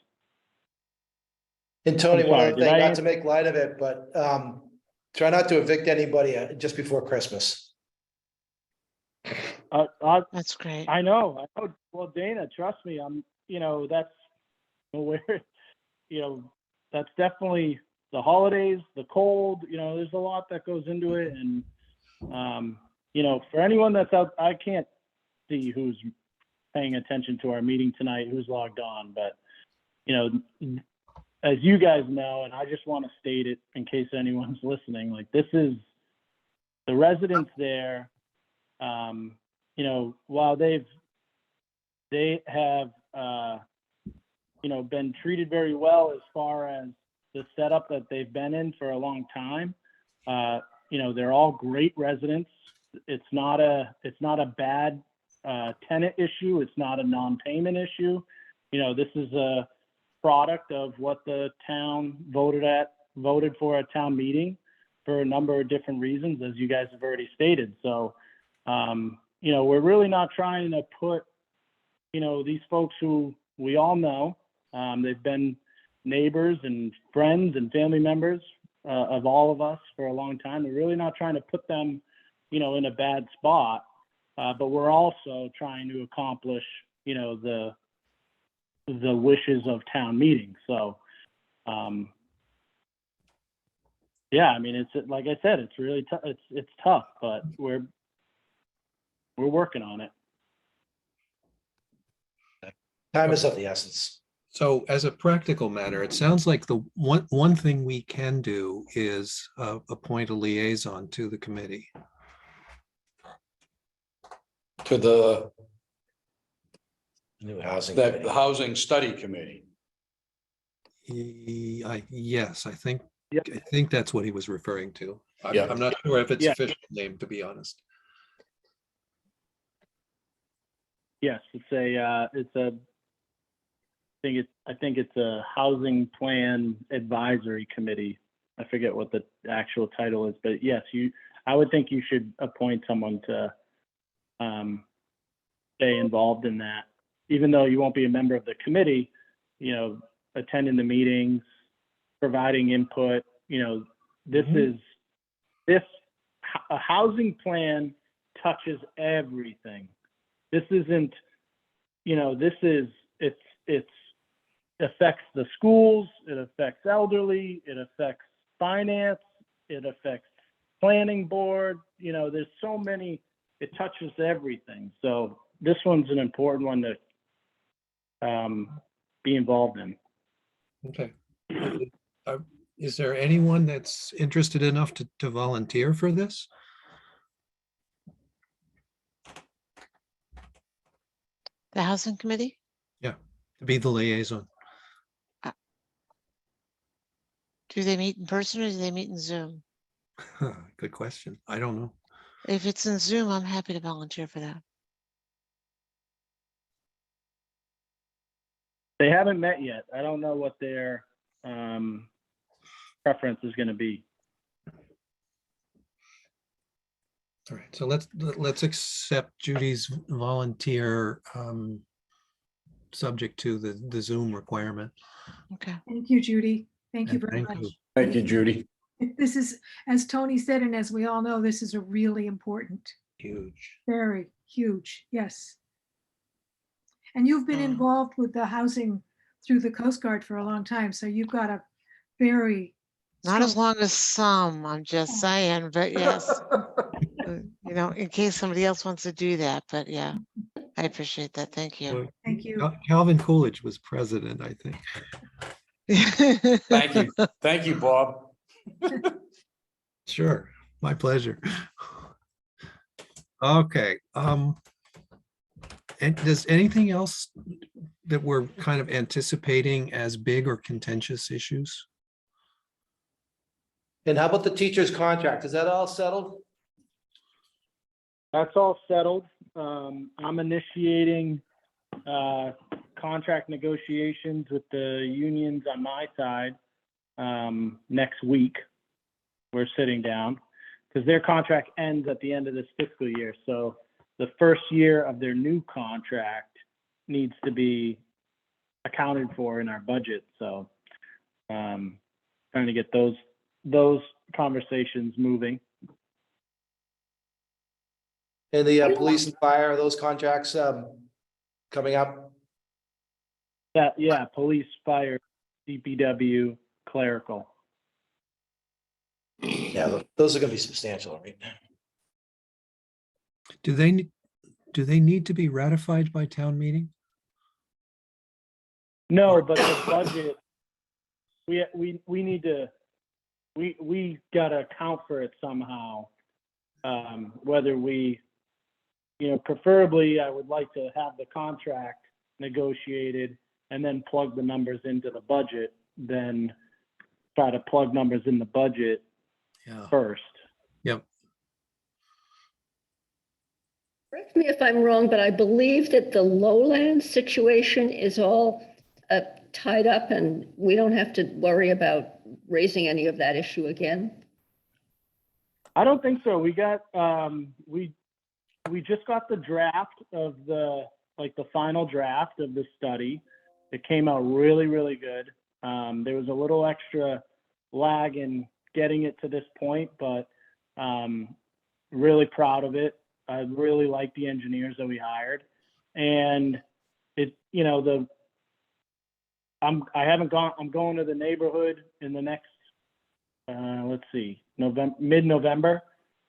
And Tony,
I'm
one
sorry,
other
did
thing,
I
not to make light of it, but try not to evict anybody just before Christmas.
That's great.
I know. Well, Dana, trust me, you know, that's where, you know, that's definitely the holidays, the cold, you know, there's a lot that goes into it. And, you know, for anyone that's out, I can't see who's paying attention to our meeting tonight, who's logged on, but, you know, as you guys know, and I just want to state it in case anyone's listening, like this is the residents there, you know, while they have, you know, been treated very well as far as the setup that they've been in for a long time. You know, they're all great residents. It's not a bad tenant issue. It's not a non-payment issue. You know, this is a product of what the town voted for at town meeting for a number of different reasons, as you guys have already stated. So, you know, we're really not trying to put, you know, these folks who we all know, they've been neighbors and friends and family members of all of us for a long time. We're really not trying to put them, you know, in a bad spot, but we're also trying to accomplish, you know, the wishes of town meeting. So, yeah, I mean, it's like I said, it's really tough. It's tough, but we're working on it.
Time is of the essence.
So as a practical matter, it sounds like the one thing we can do is appoint a liaison to the committee.
To the
New housing.
that
committee.
housing study committee.
Yes, I think
Yep.
I think that's what he was referring to.
Yeah.
I'm not sure if it's
Yeah.
official name, to be honest.
Yes, I think it's a housing plan advisory committee. I forget what the actual title is, but yes, I would think you should appoint someone to stay involved in that. Even though you won't be a member of the committee, you know, attending the meetings, providing input, you know, a housing plan touches everything. This isn't, you know, it's affects the schools, it affects elderly, it affects finance, it affects planning board, you know, there's so many, it touches everything. So this one's an important one to be involved in.
Okay. Is there anyone that's interested enough to volunteer for this?
The housing committee?
To be the liaison?
Do they meet in person or do they meet in Zoom?
Good question. I don't know.
If it's in Zoom, I'm happy to volunteer for that.
They haven't met yet. I don't know what their preference is going to be.
All right, so let's accept Judy's volunteer, subject to the Zoom requirement.
Okay.
Thank you, Judy. Thank you
And
very
thank
much.
you.
Thank you, Judy.
This is, as Tony said, and as we all know, this is a really important,
Huge.
very huge, yes. And you've been involved with the housing through the Coast Guard for a long time, so you've got a very
Not as
strong-
long as some, I'm just saying, but yes, you know, in case somebody else wants to do that, but yeah, I appreciate that. Thank you.
Well,
Thank you.
Calvin Coolidge was president, I think.
Thank you. Thank you, Bob.
Sure, my pleasure. Okay, and does anything else that we're kind of anticipating as big or contentious issues?
And how about the teacher's contract? Is that all settled?
That's all settled. I'm initiating contract negotiations with the unions on my side next week. We're sitting down because their contract ends at the end of this fiscal year. So the first year of their new contract needs to be accounted for in our budget. So trying to get those conversations moving.
And the police and fire, those contracts coming up?
Yeah, police, fire, DPW, clerical.
Yeah, those are gonna be substantial, right?
Do they need to be ratified by town meeting?
No, but the budget, we need to, we gotta account for it somehow. whether we, preferably I would like to have the contract negotiated and then plug the numbers into the budget, then try to plug numbers in the budget first.
Yep.
Correct me if I'm wrong, but I believe that the lowland situation is all tied up and we don't have to worry about raising any of that issue again.
I don't think so. We got, we just got the draft of the final draft of the study. It came out really, really good. There was a little extra lag in getting it to this point, but really proud of it. I really like the engineers that we hired, and I'm going to the neighborhood in the next, let's see, mid-November,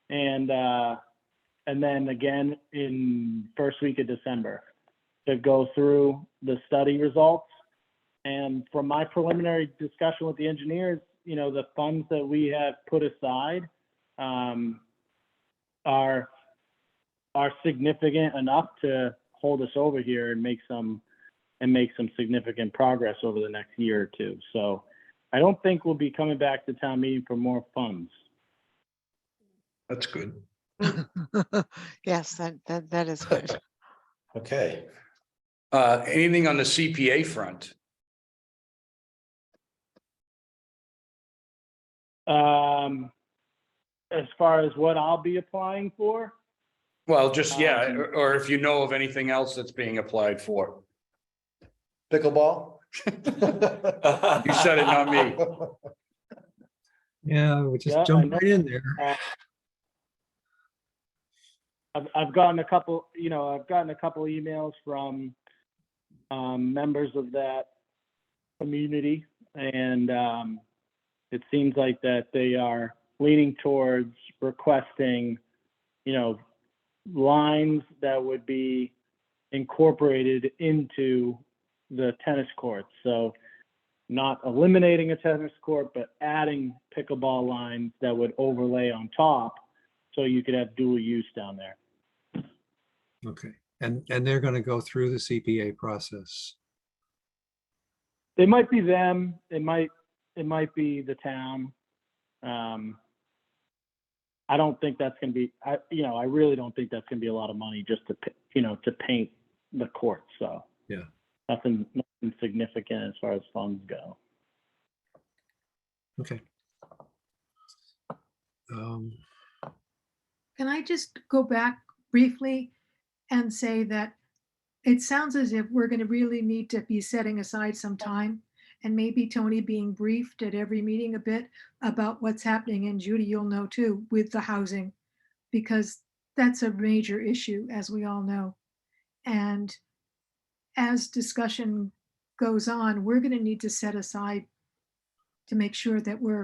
and then again in first week of December to go through the study results. And from my preliminary discussion with the engineers, the funds that we have put aside are significant enough to hold us over here and make some significant progress over the next year or two. So I don't think we'll be coming back to town meeting for more funds.
That's good.
Yes, that is good.
Okay. Anything on the CPA front?
As far as what I'll be applying for?
Well, just, or if you know of anything else that's being applied for.
Pickleball?
You said it, not me.
Yeah, we just
Yeah,
jump
I know.
right in there.
I've gotten a couple, emails from members of that community, and it seems like that they are leaning towards requesting, lines that would be incorporated into the tennis court. So not eliminating a tennis court, but adding pickleball lines that would overlay on top, so you could have dual use down there.
Okay. And they're going to go through the CPA process.
It might be them. It might be the town. I don't think that's going to be, I really don't think that's going to be a lot of money just to paint the court. So
yeah,
nothing significant as far as funds go.
Okay.
Can I just go back briefly and say that it sounds as if we're going to really need to be setting aside some time, and maybe Tony being briefed at every meeting a bit about what's happening, and Judy, you'll know too, with the housing, because that's a major issue, as we all know. And as discussion goes on, we're going to need to set aside to make sure that we're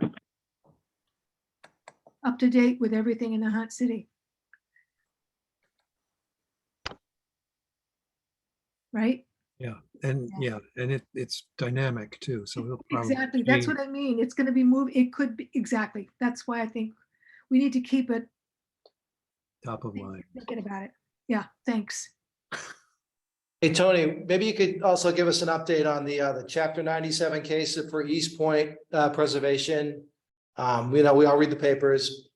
up to date with everything in Nahant City. Right?
Yeah. And it's dynamic too. So it'll probably
Exactly. That's what I mean. It's going to be moved. It could be exactly. That's why I think we need to keep it
top of mind.
thinking about it. Yeah. Thanks.
Hey, Tony, maybe you could also give us an update on the Chapter 97 case for East Point preservation. We all read the papers.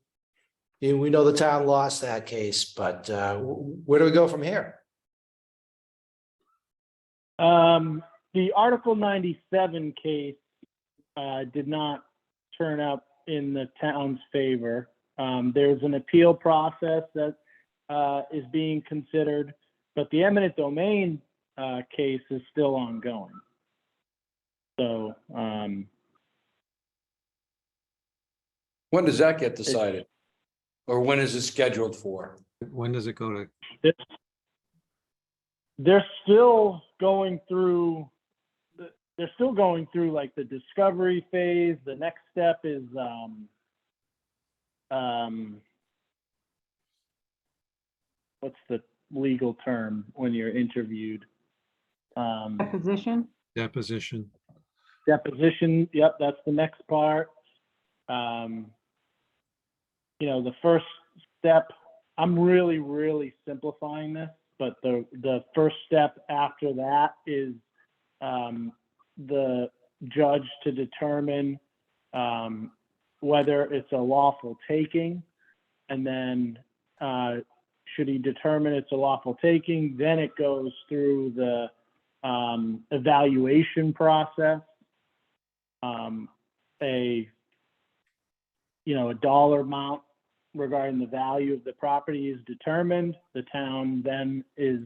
We know the town lost that case, but where do we go from here?
The Article 97 case did not turn out in the town's favor. There's an appeal process that is being considered, but the eminent domain case is still ongoing. So
when does that get decided? Or when is it scheduled for?
When does it go to?
They're still going through like the discovery phase. The next step is what's the legal term when you're interviewed?
Deposition.
Deposition.
Deposition. Yep, that's the next part. The first step, I'm really, really simplifying this, but the first step after that is the judge to determine whether it's a lawful taking. And then should he determine it's a lawful taking, then it goes through the evaluation process. A dollar amount regarding the value of the property is determined. The town then is,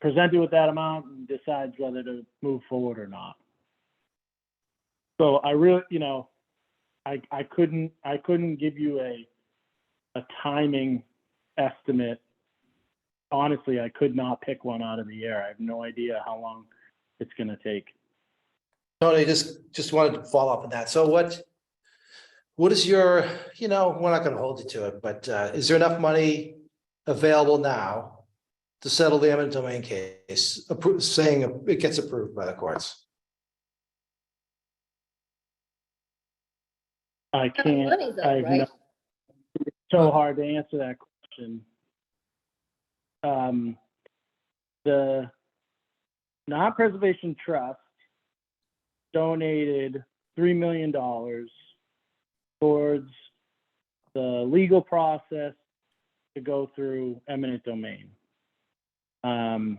presented with that amount and decides whether to move forward or not. So I really, I couldn't give you a timing estimate. Honestly, I could not pick one out of the air. I have no idea how long it's going to take.
Tony, just wanted to follow up on that. So what is your, we're not going to hold you to it, but is there enough money available now to settle the eminent domain case, saying it gets approved by the courts?
I can't,
money though,
I've
right?
no, it's so hard to answer that question. The Nahant Preservation Trust donated $3 million towards the legal process to go through eminent domain. And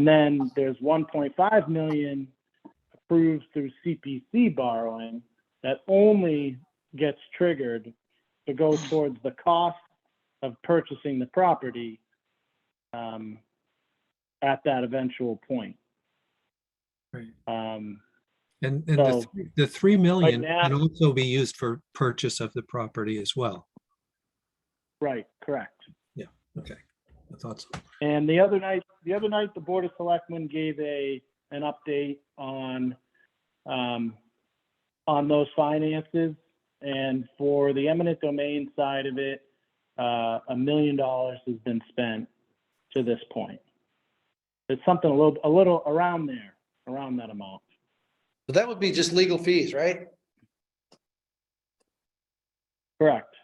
then there's 1.5 million approved through CPC borrowing that only gets triggered to go towards the cost of purchasing the property at that eventual point.
Right.
So,
the 3 million
right now-
can also be used for purchase of the property as well.
Right, correct.
Okay, I thought so.
And the other night, the Board of Selectmen gave an update on those finances. And for the eminent domain side of it, $1 million has been spent to this point. It's something a little around there, around that amount.
So that would be just legal fees, right?
Correct.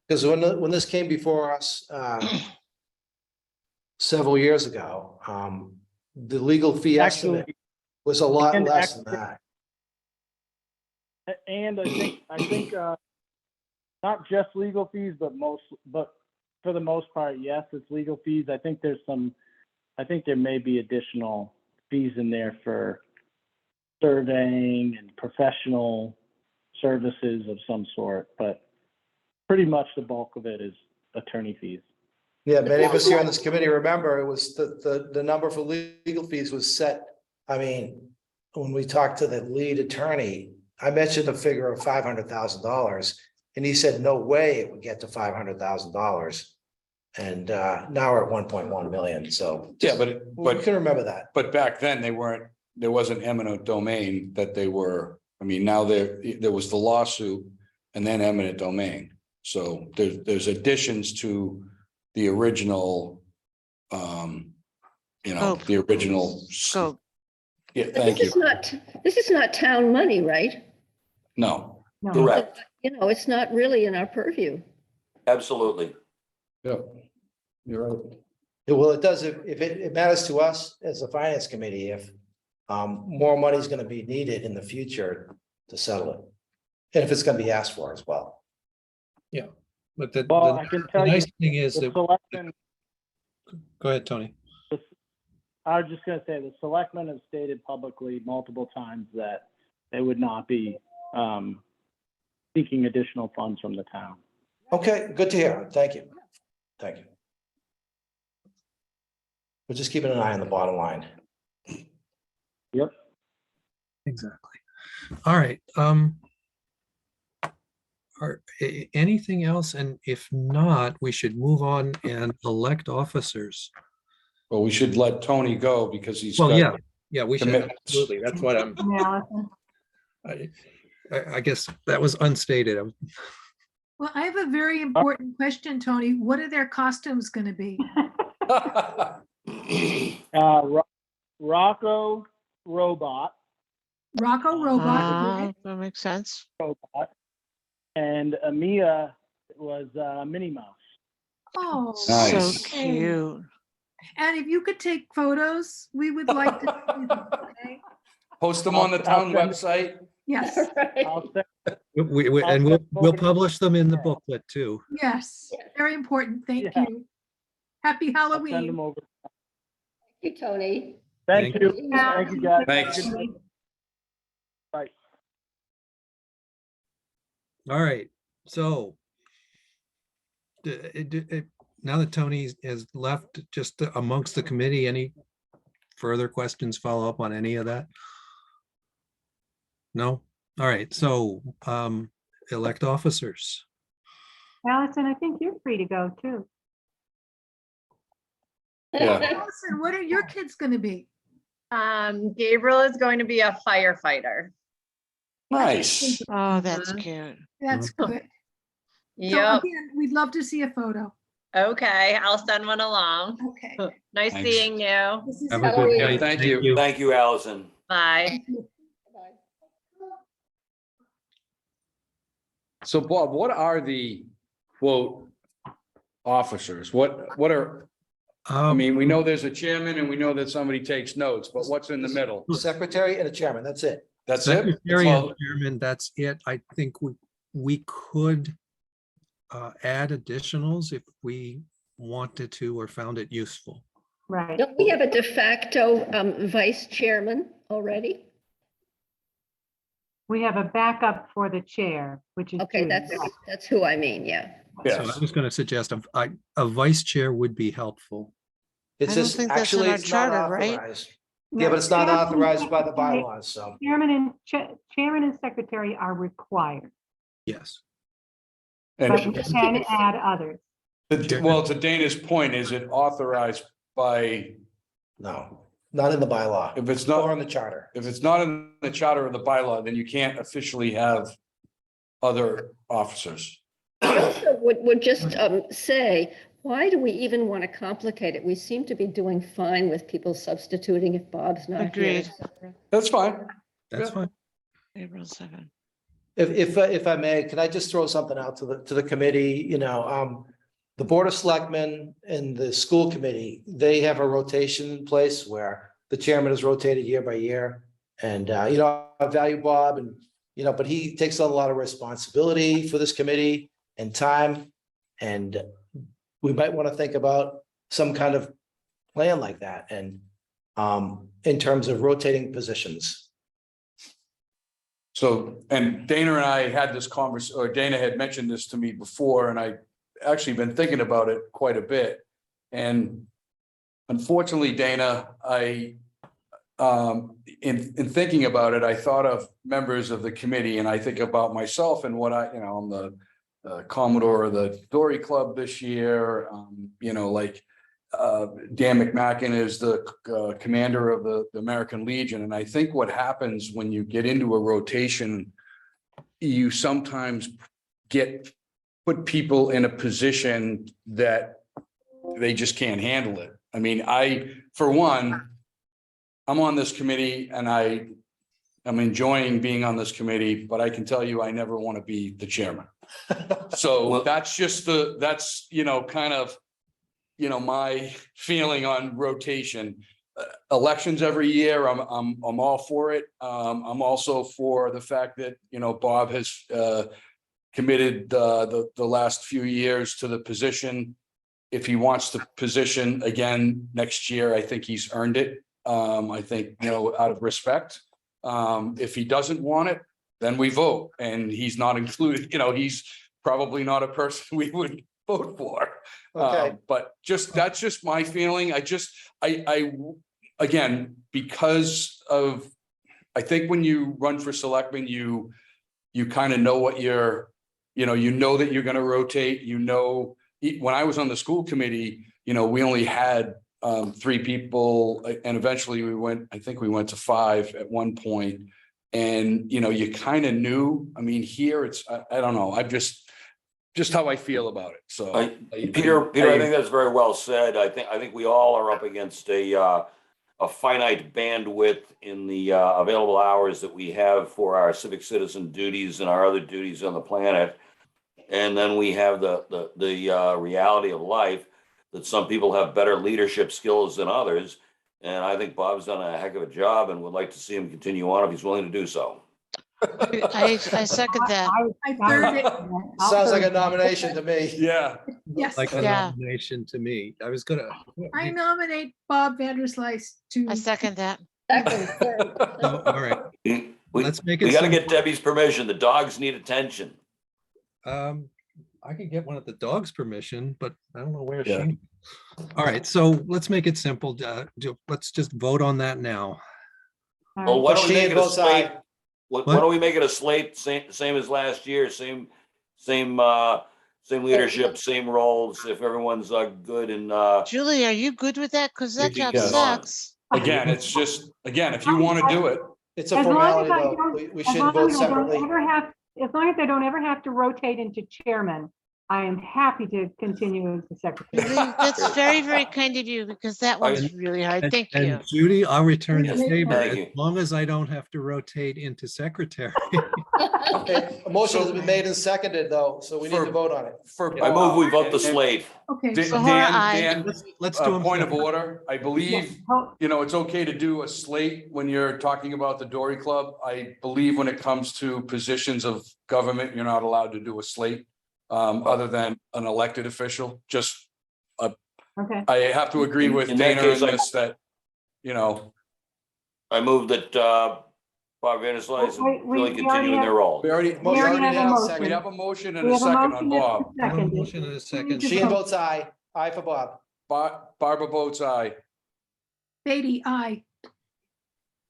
Because when this came before us several years ago, the legal fee estimate
Actually,
was a lot
and
less than that.
and I think not just legal fees, but for the most part, yes, it's legal fees. I think there may be additional fees in there for surveying and professional services of some sort, but pretty much the bulk of it is attorney fees.
Yeah, many of us here on this committee remember it was the number for legal fees was set. I mean, when we talked to the lead attorney, I mentioned a figure of $500,000, and he said no way it would get to $500,000. And now we're at 1.1 million. So
Yeah,
we can remember that.
but back then there wasn't eminent domain that they were, I mean, now there was the lawsuit and then eminent domain. So there's additions to the original, the original.
Scope.
Yeah,
But
thank you.
This is not town money, right?
No,
No.
Correct.
It's not really in our purview.
Absolutely.
yeah, you're right.
Well, it does, if it matters to us as a finance committee, if more money is going to be needed in the future to settle it. And if it's going to be asked for as well.
Yeah, but the
I can tell you,
nice thing is
the
that,
selectmen,
go ahead, Tony.
I was just going to say, the selectmen have stated publicly multiple times that they would not be seeking additional funds from the town.
Okay, good to hear. Thank you. Thank you. We're just keeping an eye on the bottom line.
Yep.
Exactly. All right. Anything else? And if not, we should move on and elect officers.
Well, we should let Tony go because he's.
Well,
got
yeah, we should,
commitments.
absolutely. That's what
Allison?
I guess that was unstated.
Well, I have a very important question, Tony. What are their costumes going to be?
Rocco Robot.
Rocco Robot, right?
That makes sense.
Robot. and Amia was Minnie Mouse.
Oh.
So
Nice.
cute.
And if you could take photos, we would like to see them, okay?
Post them on the
I'll
town
send it.
website.
Yes,
Right.
I'll send,
And
I'll
we'll
send
publish them in the
Yeah.
booklet too.
yes, very important. Thank
Yeah.
you. Happy
I'll send
Halloween.
them over.
Thank you, Tony.
Thank
Thank
you. Thank you, guys.
Thanks.
Bye.
All right, so now that Tony has left, just amongst the committee, any further questions, follow up on any of that? No? All right, so elect officers.
Allison, I think you're free to go too.
Yeah.
Allison, what are your kids gonna be?
Gabriel is going to be a firefighter.
Nice.
Oh, that's
Mhm.
cute.
That's good. So
Yep.
again, we'd love to see a photo.
Okay, I'll send one along.
Okay.
Nice
Thanks.
seeing you.
This is
Have a good
Halloween.
night.
Thank you.
Thank you, Allison.
Bye.
So Bob, what are the quote officers? What are, I mean, we know there's a chairman and we know that somebody takes notes, but what's in the middle?
Secretary and a chairman, that's it.
That's it?
Secretary and
Well,
chairman, that's it. I think we could add additionals if we wanted to or found it useful.
Right.
Don't we have a de facto vice chairman already?
We have a backup for the chair, which is
Okay,
Judy.
that's who I mean, yeah.
So
Yes.
I was going to suggest a vice chair would be helpful.
It's
I don't
just,
think that's in
actually,
our
it's not
charter, right?
authorized. Yeah, but it's not
Chairman and
authorized by the
secretary-
bylaws, so.
Chairman and secretary are required,
Yes.
but
And
we can add others.
well, to Dana's point, is it authorized by,
No, not in the bylaw
if it's
or
not,
in the charter.
if it's not in the charter or the bylaw, then you can't officially have other officers.
I also would just say, why do we even want to complicate it? We seem to be doing fine with people substituting if Bob's not here.
Agreed.
That's fine.
That's
Yeah.
fine.
April 7th.
If I may, can I just throw something out to the committee, the Board of Selectmen and the school committee, they have a rotation in place where the chairman is rotated year by year. And, I value Bob and, but he takes on a lot of responsibility for this committee and time. And we might want to think about some kind of plan like that and in terms of rotating positions.
So, and Dana and I had this conversation, or Dana had mentioned this to me before, and I actually been thinking about it quite a bit. And unfortunately, Dana, in thinking about it, I thought of members of the committee, and I think about myself and what I'm the Commodore of the Dory Club this year, Dan McMacken is the commander of the American Legion. And I think what happens when you get into a rotation, you sometimes put people in a position that they just can't handle it. I mean, for one, I'm on this committee and I'm enjoying being on this committee, but I can tell you, I never want to be the chairman. So that's just kind of, my feeling on rotation. Elections every year, I'm all for it. I'm also for the fact that, Bob has committed the last few years to the position. If he wants the position again next year, I think he's earned it. I think, out of respect. If he doesn't want it, then we vote, and he's not included, he's probably not a person we would vote for.
Okay.
But that's just my feeling. Again, because of, I think when you run for selectman, you kind of know what you're, that you're going to rotate, when I was on the school committee, we only had 3 people, and eventually I think we went to 5 at one point. And, you kind of knew, I mean, here it's, I don't know, I'm just how I feel about it. So
Peter, I think that's very well said. I think we all are up against a a finite bandwidth in the available hours that we have for our civic citizen duties and our other duties on the planet. And then we have the reality of life that some people have better leadership skills than others. And I think Bob's done a heck of a job and would like to see him continue on if he's willing to do so.
I second that.
I third it.
I'll
Sounds like a
third that.
nomination to me.
Yeah.
Yes,
Like a
Yeah.
nomination to me. I was gonna.
I nominate Bob Vanderslice to.
I second that.
Second, third.
Oh, all right,
We
let's make it.
got to get
simple.
Debbie's permission. The dogs need attention.
I could get one of the dog's permission, but I don't know where
Yeah.
she. All right, so let's make it simple. Let's just vote on that now.
All
Well,
right.
why don't we
Sheehan
make it a
votes
slate?
aye.
Why
What?
don't we make it a slate, same as last year, same leadership, same roles, if everyone's good and
Julie, are you good with that? Because that job
Yes.
sucks.
Again, it's just, again, if you want to do it,
It's a
As long as
formality,
I
though.
don't-
We
As
should
long
vote
as I don't
separately.
ever have, as long as I don't ever have to rotate into chairman, I am happy to continue as the secretary.
Julie, that's very, very kind of you because that one's really hard. Thank
And
you.
Judy, I'll return the
Yes,
favor
thank
as
you.
long as I don't have to rotate into secretary.
Okay, a motion has been made and seconded, though, so we need to
For-
vote on it.
for.
I move we vote the
And-
slate.
Okay,
Dan,
So Hora, aye.
Dan,
Let's do them.
point of
separate.
order, I believe,
Oh,
you know, it's okay to do a slate when you're talking about the Dory Club. I believe when it comes to positions of government, you're not allowed to do a slate. Other than an elected official, just,
Okay,
I have to agree with
In that
Dana
case,
in
I-
this, that, you know,
I move that Bob Vanderslice
Wait,
and
we-
Julie
we
continue
already
in their
have-
role.
we already,
We already have a
we
second.
have a motion and
we
a
have a
second
motion
on
and
Bob.
a
I have a
second.
motion and a second.
to
Sheehan
vote.
votes aye. Aye for Bob.
Barbara votes aye.
Beatty, aye.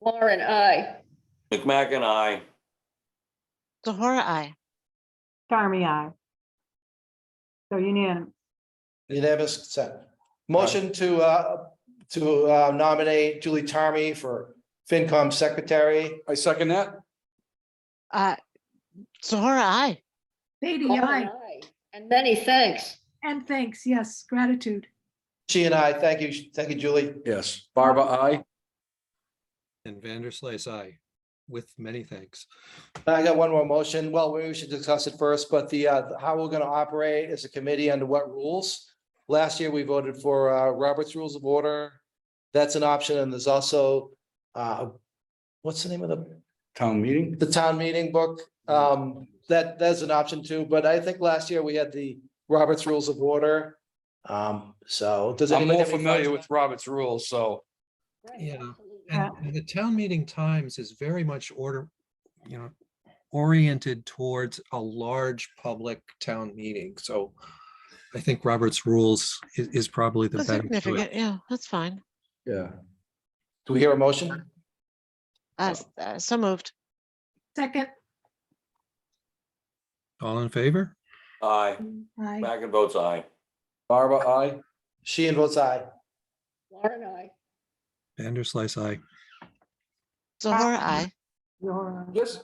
Lauren, aye.
McMack and I.
Zahora, aye.
Charmy, aye. So unanimous.
Unanimous consent. Motion to nominate Julie Tarmy for FinCom secretary.
I second that.
Zahora, aye.
Beatty,
Lauren,
aye.
aye. And many thanks.
And thanks, yes, gratitude.
She and I, thank you, Julie.
Yes. Barbara, aye.
And Vanderslice, aye, with many thanks.
I got one more motion. Well, we should discuss it first, but how we're gonna operate as a committee under what rules? Last year, we voted for Robert's Rules of Order. That's an option, and there's also what's the name of
Town meeting.
the town meeting book? That's an option too, but I think last year we had the Robert's Rules of Order. So does
I'm
anybody
more
have any
familiar
thoughts?
with Robert's rules, so.
Yeah.
Absolutely.
And the town meeting times is very much oriented towards a large public town meeting. So I think Robert's rules is probably the
That's
better. choice.
significant. Yeah, that's fine.
Yeah.
Do we hear a motion?
So moved.
Second,
All in favor?
Aye.
aye.
McMack votes aye.
Barbara, aye.
Sheehan votes aye.
Lauren, aye.
Vanderslice, aye.
Zahora, aye.
Your-
Yes.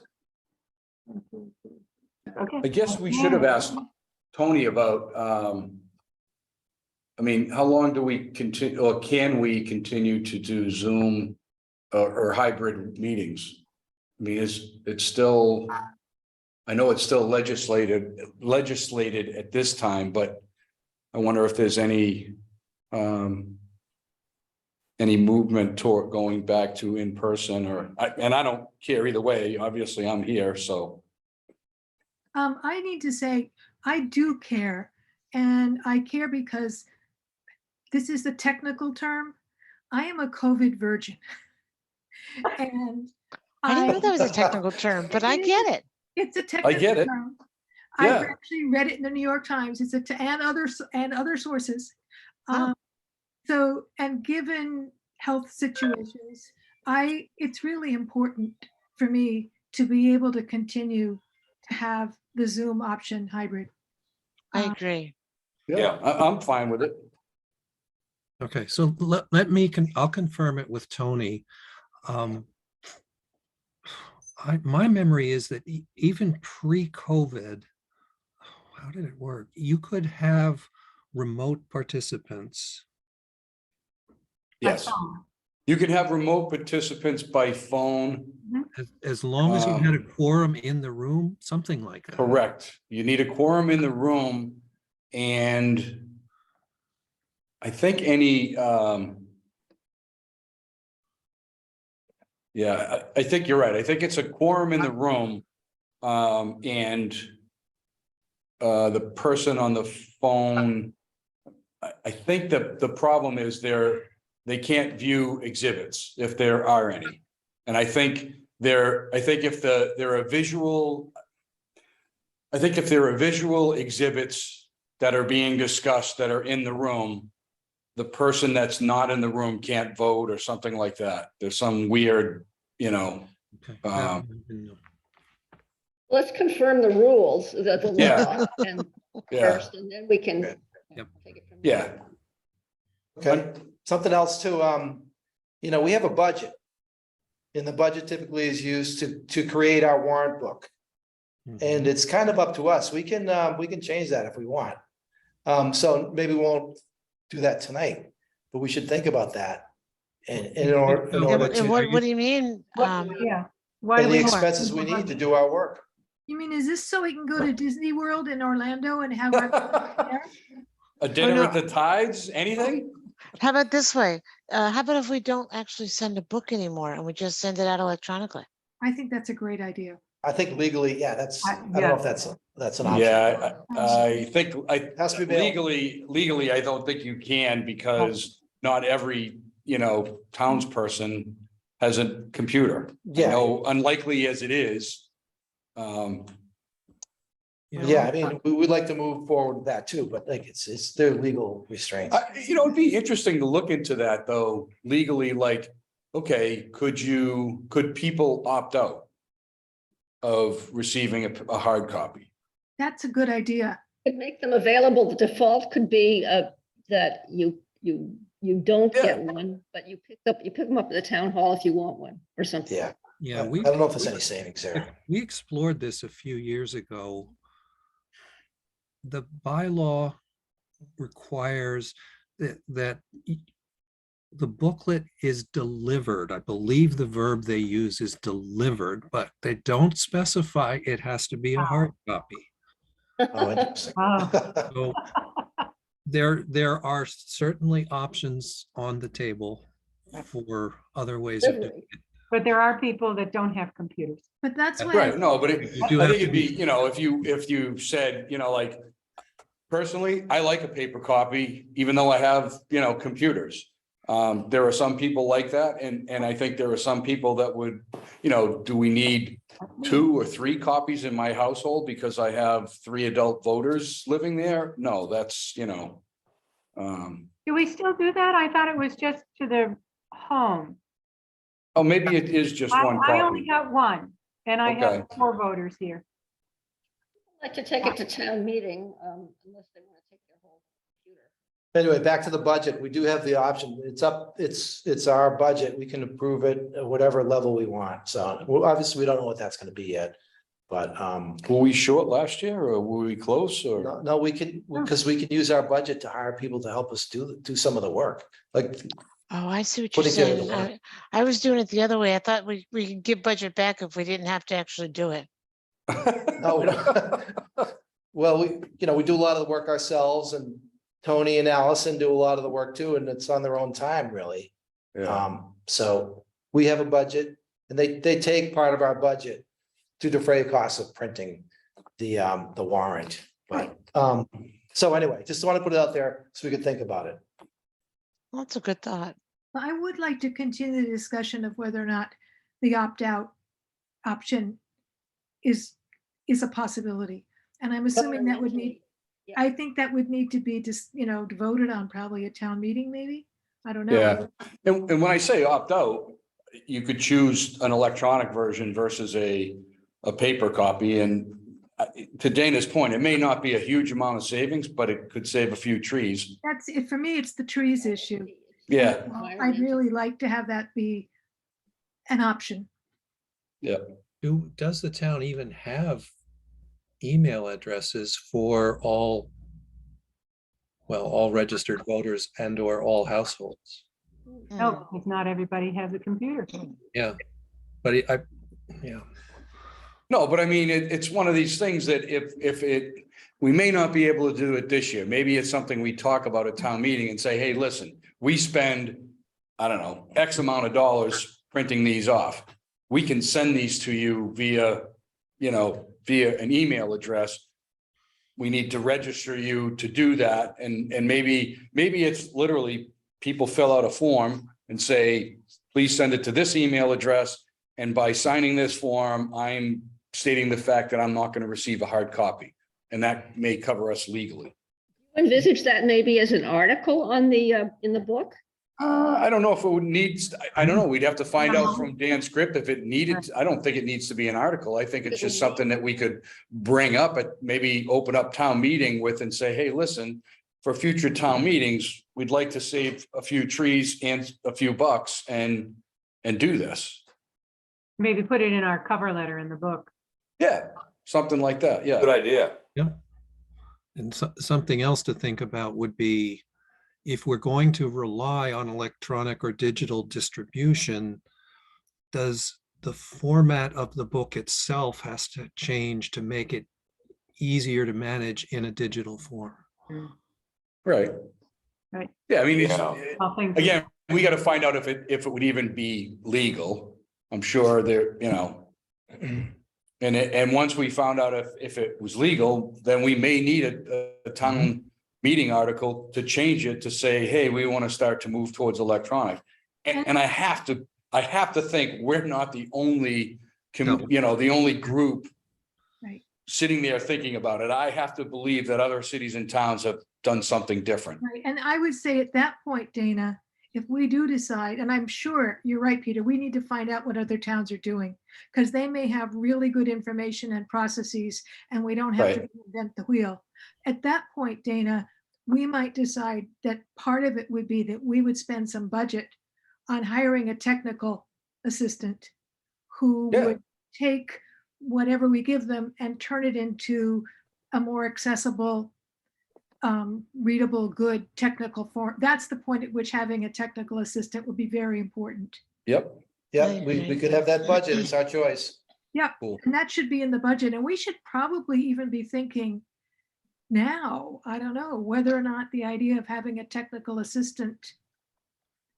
Okay.
I guess we should have asked Tony about, I mean, how long do we continue, or can we continue to do Zoom or hybrid meetings? I mean, it's still, I know it's still legislated at this time, but I wonder if there's any movement toward going back to in person and I don't care either way. Obviously, I'm here, so.
I need to say, I do care, and I care because this is the technical term. I am a COVID virgin. And
I didn't know that was a technical term, but I get it.
It's a technical
get it.
term. I've
Yeah.
actually read it in the New York Times. And other sources.
Oh.
So, and given health situations, it's really important for me to be able to continue to have the Zoom option hybrid.
I agree.
Yeah.
I'm fine with it.
Okay, so I'll confirm it with Tony. My memory is that even pre-COVID, how did it work? You could have remote participants.
Yes. You can have remote participants by phone.
As long as you had a quorum in the room, something like that.
Correct. You need a quorum in the room, and I think any, yeah, I think you're right. I think it's a quorum in the room. And the person on the phone, I think that the problem is they can't view exhibits if there are any. And I think if there are visual, I think if there are visual exhibits that are being discussed that are in the room, the person that's not in the room can't vote or something like that. There's some weird,
Okay.
Let's confirm the rules, the
Yeah.
law, and
yeah,
first, and then we can
Yep.
take it from there.
yeah.
Okay, something else too, we have a budget. And the budget typically is used to create our warrant book. And it's kind of up to us. We can change that if we want. So maybe we won't do that tonight, but we should think about that. And in order
And
to
what do you mean?
Yeah. Why do
pay the
we?
expenses we need to do our work.
You mean, is this so we can go to Disney World in Orlando and have our there?
A dinner
no.
at the Tides, anything?
How about this way? How about if we don't actually send a book anymore and we just send it out electronically?
I think that's a great idea.
I think legally, yeah, I don't know if that's an option.
Yeah, I think,
Has to be mailed.
legally, I don't think you can, because not every, townsperson has a computer.
Yeah.
Unlikely as it is.
Yeah, I mean, we would like to move forward with that too, but like it's their legal restraints.
It'd be interesting to look into that though, legally, like, okay, could people opt out of receiving a hard copy?
That's a good idea.
Could make them available. The default could be that you don't
Yeah.
get one, but you pick them up at the town hall if you want one or something.
Yeah,
Yeah,
I don't know if there's any savings there.
we explored this a few years ago. The bylaw requires that the booklet is delivered. I believe the verb they use is delivered, but they don't specify it has to be a hard copy.
Oh, interesting.
So there are certainly options on the table for other ways of doing it.
But there are people that don't have computers.
But that's why.
Right, no, but
You do
I
have
think
to
it'd be, if you said, like, personally, I like a paper copy, even though I have, computers. There are some people like that, and I think there are some people that would, do we need 2 or 3 copies in my household because I have 3 adult voters living there? No, that's,
Do we still do that? I thought it was just to the home.
oh, maybe it is just one
I only
copy.
got one, and I have
Okay.
4 voters here.
I'd like to take it to town meeting, unless they want to take their whole computer.
Anyway, back to the budget. We do have the option. It's our budget. We can approve it at whatever level we want. So well, obviously, we don't know what that's going to be yet. But
Were we short last year, or were we close, or?
no, we can, because we can use our budget to hire people to help us do some of the work. Like,
Oh, I see what you're
Putting together the
saying. I was doing it the other way. I thought we could give budget back if we didn't have to actually do it.
no, we don't. Well, we do a lot of the work ourselves, and Tony and Allison do a lot of the work too, and it's on their own time, really.
Yeah.
So we have a budget, and they take part of our budget to defray costs of printing the warrant. But, so anyway, just want to put it out there so we could think about it.
Well, that's a good thought.
But I would like to continue the discussion of whether or not the opt-out option is a possibility. And I'm assuming that would need,
Yeah.
I think that would need to be just, voted on probably at town meeting, maybe. I don't know.
Yeah, and when I say opt out, you could choose an electronic version versus a paper copy, and to Dana's point, it may not be a huge amount of savings, but it could save a few trees.
That's it. For me, it's the trees issue.
Yeah,
I'd really like to have that be an option.
yeah.
Does the town even have email addresses for all registered voters and or all households?
No, because not everybody has a computer.
Yeah, but yeah,
No, but I mean, it's one of these things that we may not be able to do it this year. Maybe it's something we talk about at town meeting and say, hey, listen, we spend, I don't know, X amount of dollars printing these off. We can send these to you via an email address. We need to register you to do that. And maybe it's literally people fill out a form and say, please send it to this email address. And by signing this form, I'm stating the fact that I'm not going to receive a hard copy. And that may cover us legally.
Envisage that maybe as an article on the, in the book?
I don't know if it would needs, I don't know. We'd have to find out from Dan's script if it needed. I don't think it needs to be an article. I think it's just something that we could bring up at maybe open up town meeting with and say, hey, listen, for future town meetings, we'd like to save a few trees and a few bucks and do this.
Maybe put it in our cover letter in the book.
Yeah, something like that. Yeah.
Good idea.
yeah. And something else to think about would be, if we're going to rely on electronic or digital distribution, does the format of the book itself has to change to make it easier to manage in a digital form?
Right.
Right.
Yeah, I mean,
Yeah.
I'll think-
again, we got to find out if it would even be legal. I'm sure there, and once we found out if it was legal, then we may need a town meeting article to change it to say, hey, we want to start to move towards electronic. And I have to think we're not the only, the only group
Right.
sitting there thinking about it. I have to believe that other cities and towns have done something different.
Right, and I would say at that point, Dana, if we do decide, and I'm sure you're right, Peter, we need to find out what other towns are doing, because they may have really good information and processes, and we don't have to invent the wheel. At that point, Dana, we might decide that part of it would be that we would spend some budget on hiring a technical assistant who would take whatever we give them and turn it into a more accessible, readable, good technical form. That's the point at which having a technical assistant would be very important.
Yep.
Yeah, we could have that budget. It's our choice.
Yeah,
Cool.
and that should be in the budget. And we should probably even be thinking now, I don't know, whether or not the idea of having a technical assistant.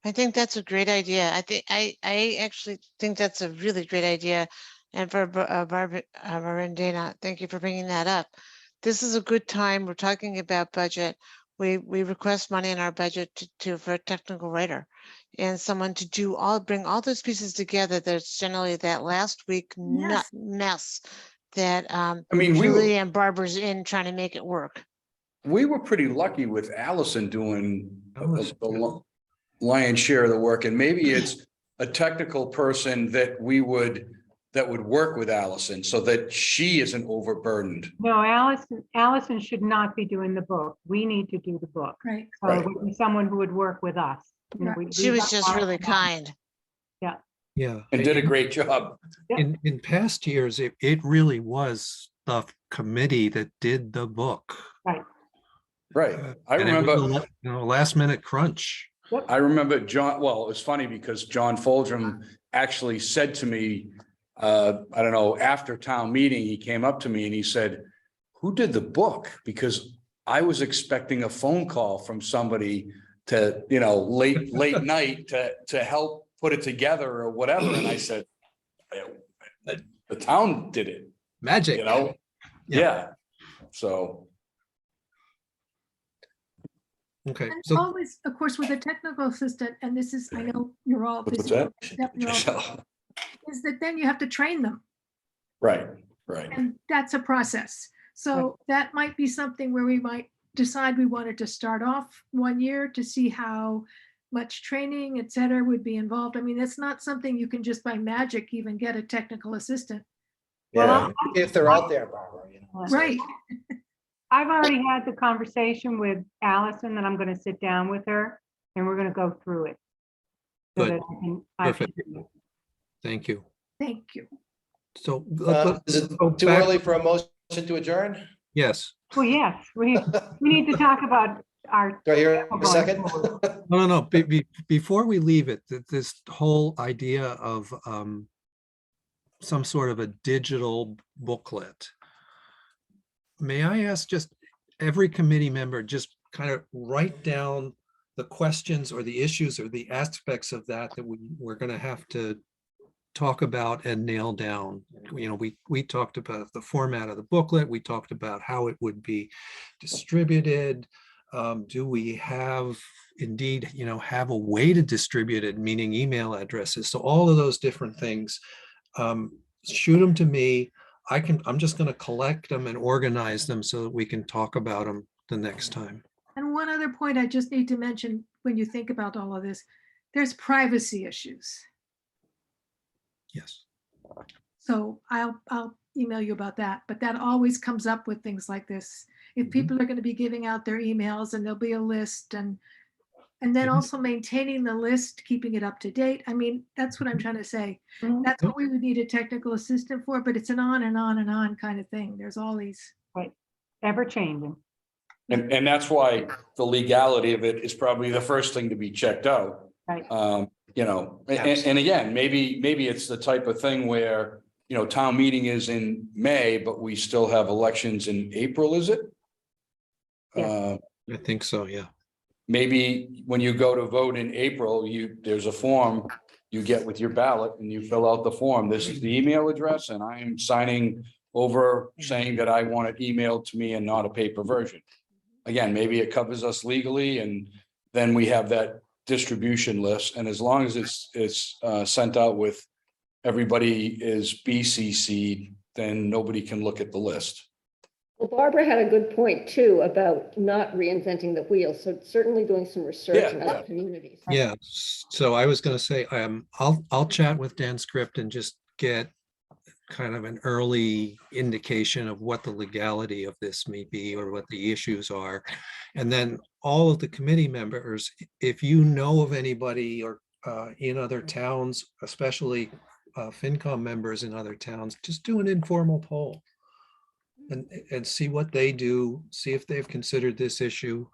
I think that's a great idea. I actually think that's a really great idea. And for Barbara and Dana, thank you for bringing that up. This is a good time. We're talking about budget. We request money in our budget for a technical writer and someone to bring all those pieces together. There's generally that last week
Yes.
mess that
we
and Barbara's in trying to make it work.
We were pretty lucky with Allison doing
Allison,
lion's share of the work, and maybe it's a technical person that would work with Allison so that she isn't overburdened.
No, Allison should not be doing the book. We need to do the book.
Right.
So it would be someone who would work with us. You know,
Right.
She
we
was just really kind.
Yeah.
And did a great job.
In past years, it really was the committee that did the book.
Right. I
And it was
remember,
a last minute crunch.
John, well, it was funny because John Foldrum actually said to me, I don't know, after town meeting, he came up to me and he said, who did the book? Because I was expecting a phone call from somebody to, late night to help put it together or whatever. And I said, the town did it,
Magic.
Yeah. So.
Okay.
And
So
always, of course, with a technical assistant, and this is, I know you're all
What's
busy,
that?
is that then you have to train them.
Right.
And that's a process. So that might be something where we might decide we wanted to start off 1 year to see how much training, et cetera, would be involved. I mean, it's not something you can just by magic even get a technical assistant.
Yeah, if they're out there, Barbara.
Right.
I've already had the conversation with Allison that I'm going to sit down with her and we're going to go through it. So
Good.
that I can
Perfect.
do it.
thank you.
Thank you.
So
Is it
go
too
back-
early for a motion to adjourn?
Yes.
Well, yes, we need to talk about our.
Do I hear a second?
No. Before we leave it, this whole idea of some sort of a digital booklet. May I ask just every committee member just kind of write down the questions or the issues or the aspects of that we're going to have to talk about and nail down. You know, we talked about the format of the booklet. We talked about how it would be distributed. Do we have indeed, you know, have a way to distribute it, meaning email addresses? So all of those different things, shoot them to me. I'm just going to collect them and organize them so that we can talk about them the next time.
And one other point I just need to mention when you think about all of this, there's privacy issues.
Yes.
So I'll email you about that, but that always comes up with things like this. If people are going to be giving out their emails and there'll be a list and then also maintaining the list, keeping it up to date. I mean, that's what I'm trying to say. That's what we would need a technical assistant for, but it's an on and on and on kind of thing. There's all these.
Right, ever changing.
And that's why the legality of it is probably the first thing to be checked out.
Right.
You know, and again, maybe it's the type of thing where, you know, town meeting is in May, but we still have elections in April, is it?
Yeah.
I think so, yeah.
Maybe when you go to vote in April, there's a form you get with your ballot and you fill out the form. This is the email address and I'm signing over saying that I want it emailed to me and not a paper version. Again, maybe it covers us legally and then we have that distribution list. And as long as it's sent out with everybody is BCC'd, then nobody can look at the list.
Well, Barbara had a good point too about not reinventing the wheel. So certainly doing some research in
Yeah.
other communities.
Yeah, so I was going to say, I'll chat with Dan Script and just get kind of an early indication of what the legality of this may be or what the issues are. And then all of the committee members, if you know of anybody or in other towns, especially FinCom members in other towns, just do an informal poll and see what they do, see if they've considered this issue.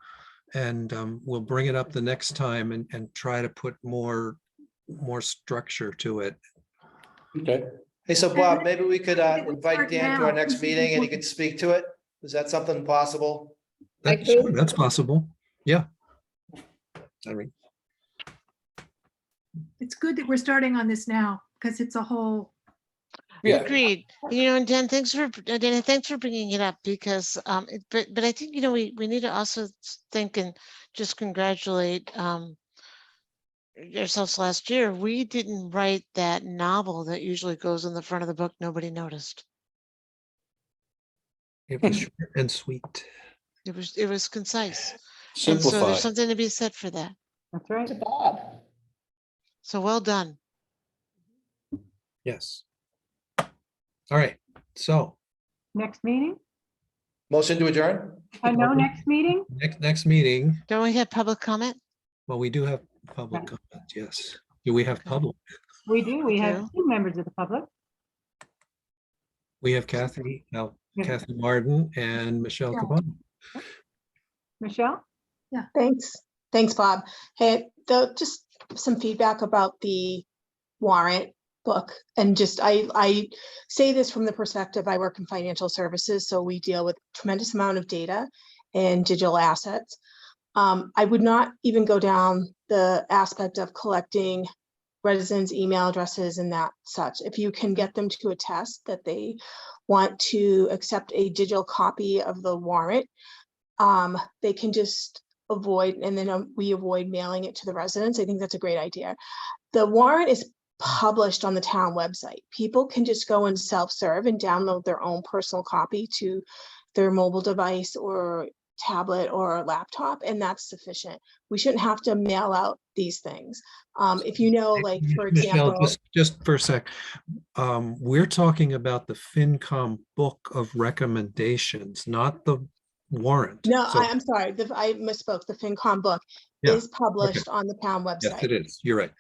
And we'll bring it up the next time and try to put more structure to it.
Okay.
Hey, so Bob, maybe we could invite Dan to our next meeting and he could speak to it. Is that something possible?
Sure, that's possible. Yeah. I mean,
It's good that we're starting on this now because it's a whole.
Yeah.
Agreed. You know, and Dan, thanks for bringing it up because, but I think, you know, we need to also think and just congratulate ourselves. Last year, we didn't write that novel that usually goes in the front of the book. Nobody noticed.
it was short and sweet.
It was concise. And so
Simplify.
there's something to be said for that.
That's right.
To Bob.
So well done.
Yes. All right. So
Next meeting?
Motion to adjourn?
No, next meeting?
next meeting,
Don't we have public comment?
well, we do have public comment. Yes. Do we have public?
We do. We have
do.
2 members of the public.
We have Kathy
Yes.
Martin and Michelle
Yeah.
Cabana.
Michelle?
Thanks, Bob. Hey, just some feedback about the warrant book. And just, I say this from the perspective, I work in financial services, so we deal with tremendous amount of data and digital assets. I would not even go down the aspect of collecting residents' email addresses and that such. If you can get them to attest that they want to accept a digital copy of the warrant, they can just avoid, and then we avoid mailing it to the residents. I think that's a great idea. The warrant is published on the town website. People can just go and self-serve and download their own personal copy to their mobile device or tablet or laptop, and that's sufficient. We shouldn't have to mail out these things. If you know, like, for
Michelle,
example,
just for a sec, we're talking about the FinCom book of recommendations, not the warrant.
no,
So-
I'm sorry, I misspoke. The FinCom book
Yeah,
is published on the town
Yes,
website.
it is. You're right.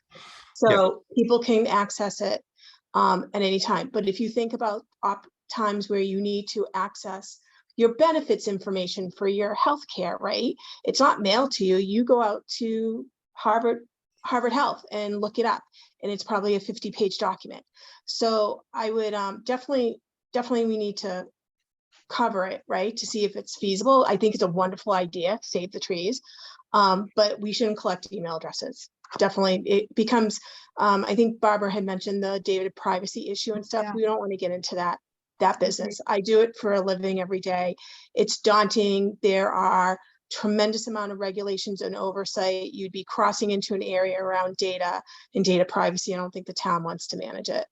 So people can access it at any time. But if you think about times where you need to access your benefits information for your healthcare, right? It's not mailed to you. You go out to Harvard Health and look it up, and it's probably a 50-page document. So I would definitely we need to cover it, right, to see if it's feasible. I think it's a wonderful idea, save the trees, but we shouldn't collect email addresses. Definitely, it becomes. I think Barbara had mentioned the data privacy issue and stuff.
Yeah.
We don't want to get into that business. I do it for a living every day. It's daunting. There are tremendous amount of regulations and oversight. You'd be crossing into an area around data and data privacy. I don't think the town wants to manage it.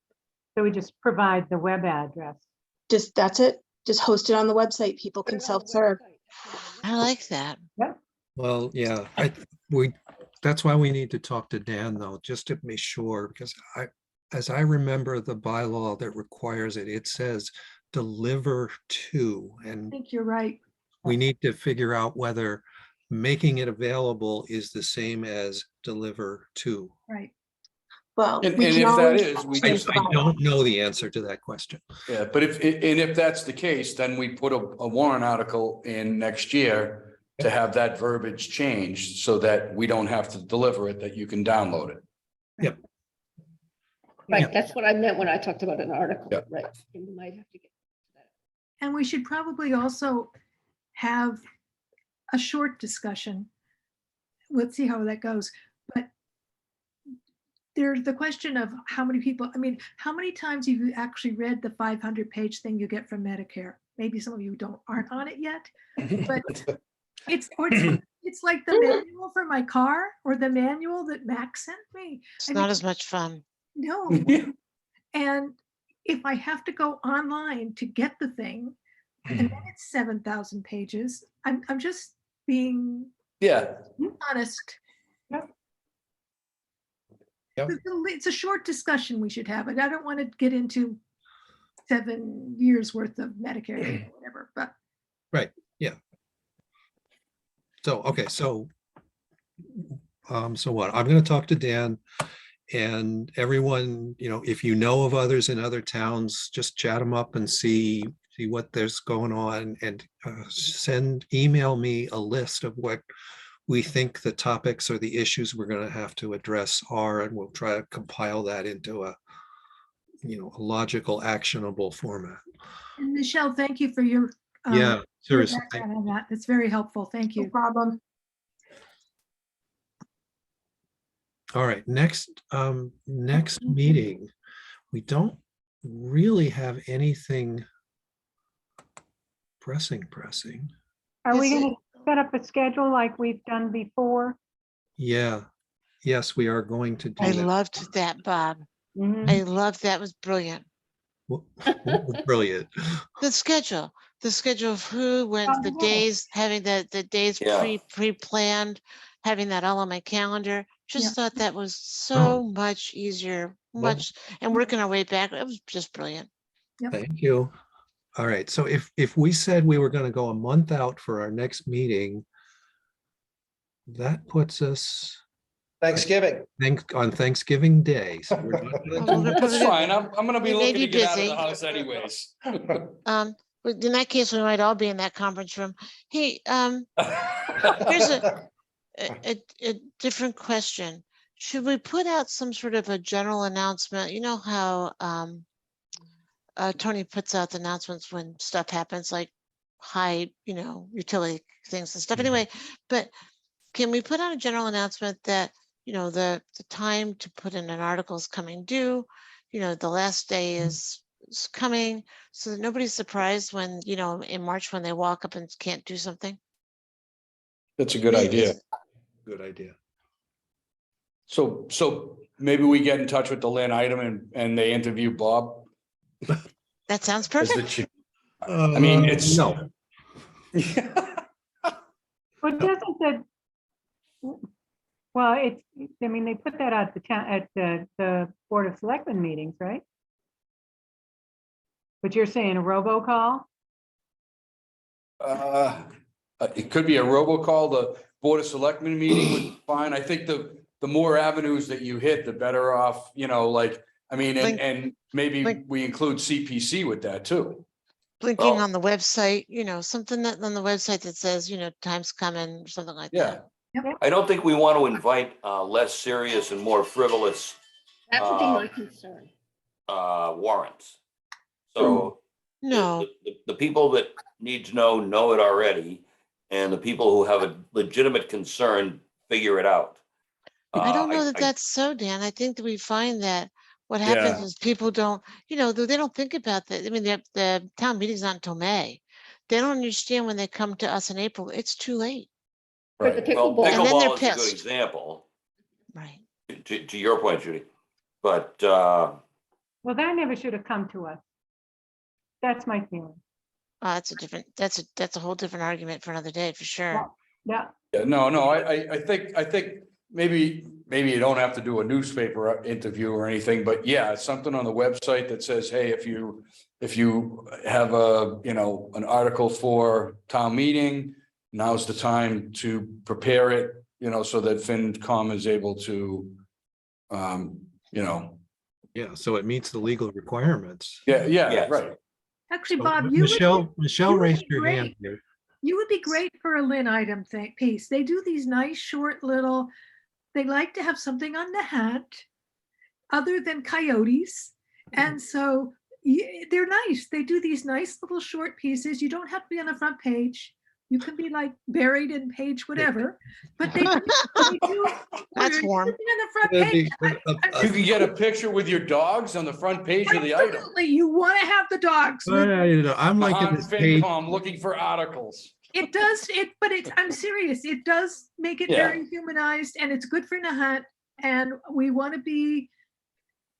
So we just provide the web address.
Just that's it. Just host it on the website. People can self-serve.
I like that.
Well, yeah, that's why we need to talk to Dan though, just to be sure, because as I remember the bylaw that requires it, it says deliver to,
I
and
think you're right.
we need to figure out whether making it available is the same as deliver to.
Right.
Well,
And
we
if
can
that
always
is, we
change
just,
the
I
bylaw.
don't know the answer to that question.
yeah, but if that's the case, then we put a warrant article in next year to have that verbiage changed so that we don't have to deliver it, that you can download it.
Yep.
Right,
Yeah.
that's what I meant when I talked about an article,
Yeah.
right? And we might have to get to that.
And we should probably also have a short discussion. Let's see how that goes. But there's the question of how many people, I mean, how many times have you actually read the 500-page thing you get from Medicare? Maybe some of you aren't on it yet, but it's like the manual for my car or the manual that Max sent me.
It's
I
not
mean,
as much fun.
No. And if I have to go online to get the thing, and then it's 7,000 pages, I'm just being
Yeah,
honest.
Yep.
It's a short discussion we should have, and I don't want to get into 7 years worth of Medicare data or whatever, but
Right, yeah. So, okay, so what? I'm gonna talk to Dan and everyone, if you know of others in other towns, just chat them up and see what there's going on, and email me a list of what we think the topics or the issues we're going to have to address are, and we'll try to compile that into a logical, actionable format.
and Michelle, thank you for your
Yeah,
your
seriously.
background on that. That's very helpful. Thank
No
you.
problem.
All right, next meeting, we don't really have anything pressing.
Are we
Is
going to set up a schedule like we've done before?
Yeah, yes, we are going to do
I
that.
loved that, Bob.
Mhm.
I loved that. Was brilliant.
What was brilliant.
The schedule of who, when,
Oh,
the
yeah.
days, having the days
Yeah.
pre-planned, having that all on my calendar. Just
Yeah.
thought that was so much easier,
Well-
and working our way back. It was just brilliant.
Thank you. All right, so if we said we were going to go a month out for our next meeting, that puts us
Thanksgiving.
on Thanksgiving Day. So we're not gonna
Well,
do-
we're gonna
that's
probably-
fine. I'm gonna be
We may
looking
be
to get out of
busy.
the house anyways.
But in that case, we might all be in that conference room. Hey, here's a different question. Should we put out some sort of a general announcement? You know how Tony puts out the announcements when stuff happens, like high, utility things and stuff. Anyway, but can we put out a general announcement that, the time to put in an article is coming due, the last day is coming, so that nobody's surprised when, in March when they walk up and can't do something?
That's a good idea.
Good idea.
So maybe we get in touch with the Lynn item and they interview Bob.
That sounds
as the
perfect.
chief. I mean, it's
No,
But doesn't the, well, they put that out at the Board of Selectmen meetings, right? But you're saying a robocall?
It could be a robocall. The Board of Selectmen meeting would be fine. I think the more avenues that you hit, the better off, and
Link-
maybe
link-
we include CPC with that too.
blinking
Well-
on the website, something that on the website that says, time's coming, or something like
Yeah,
that.
I don't think we want to invite less serious and more frivolous
That would be my
Um,
concern.
warrants. So
No,
the people that need to know it already, and the people who have a legitimate concern figure it out.
I don't know that
I-
that's so, Dan. I think that we find that what happens
Yeah.
is people don't, they don't think about that. I mean, the town meeting's not until May. They don't understand when they come to us in April, it's too late.
For the
right.
Well,
pickleball.
And then they're
pickleball is a good
pissed.
example,
Right.
to your point, Judy. But
Well, that never should have come to us. That's my feeling.
That's a whole different argument for another day, for sure.
Yeah,
Yeah, no, I think maybe you don't have to do a newspaper interview or anything, but yeah, something on the website that says, hey, if you have an article for town meeting, now's the time to prepare it, so that FinCom is able to,
Yeah, so it meets the legal requirements.
yeah,
Yes.
right.
Actually,
So,
Bob, you would,
Michelle
you would
raised
be
your hand
great.
here.
you would be great for a Lynn item piece. They do these nice, short little, they like to have something on the hat other than coyotes. And so they're nice. They do these nice little short pieces. You don't have to be on the front page. You can be like buried in page whatever, but they do.
That's
you
warm.
can be on the front page.
You can get a picture with your dogs on the front page of the item.
Absolutely, you want to have the dogs.
I'm like in
On
this page.
FinCom looking for articles.
It does, but I'm serious. It does make it
Yeah.
very humanized and it's good for Nahant. And we want to be,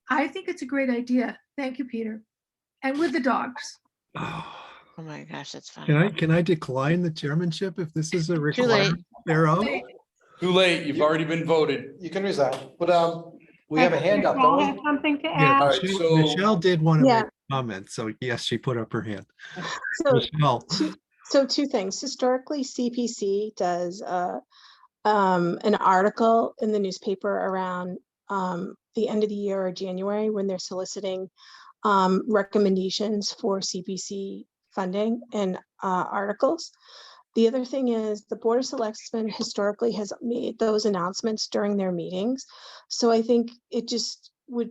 I think it's a great idea. Thank you, Peter. And with the dogs.
Oh my gosh, that's fine.
Can I decline the chairmanship if this is a
Too late.
requirement thereof?
Too late, you've already been voted.
You can resign, but we have a hand up,
Michelle
don't
has
we?
something to
Yeah,
add.
All right,
Michelle
so-
Michelle did want to
Yeah.
make a comment, so yes, she put up her hand.
So
Michelle,
two things. Historically, CPC does an article in the newspaper around the end of the year or January when they're soliciting recommendations for CPC funding and articles. The other thing is the Board of Selectmen historically has made those announcements during their meetings. So I think it just would,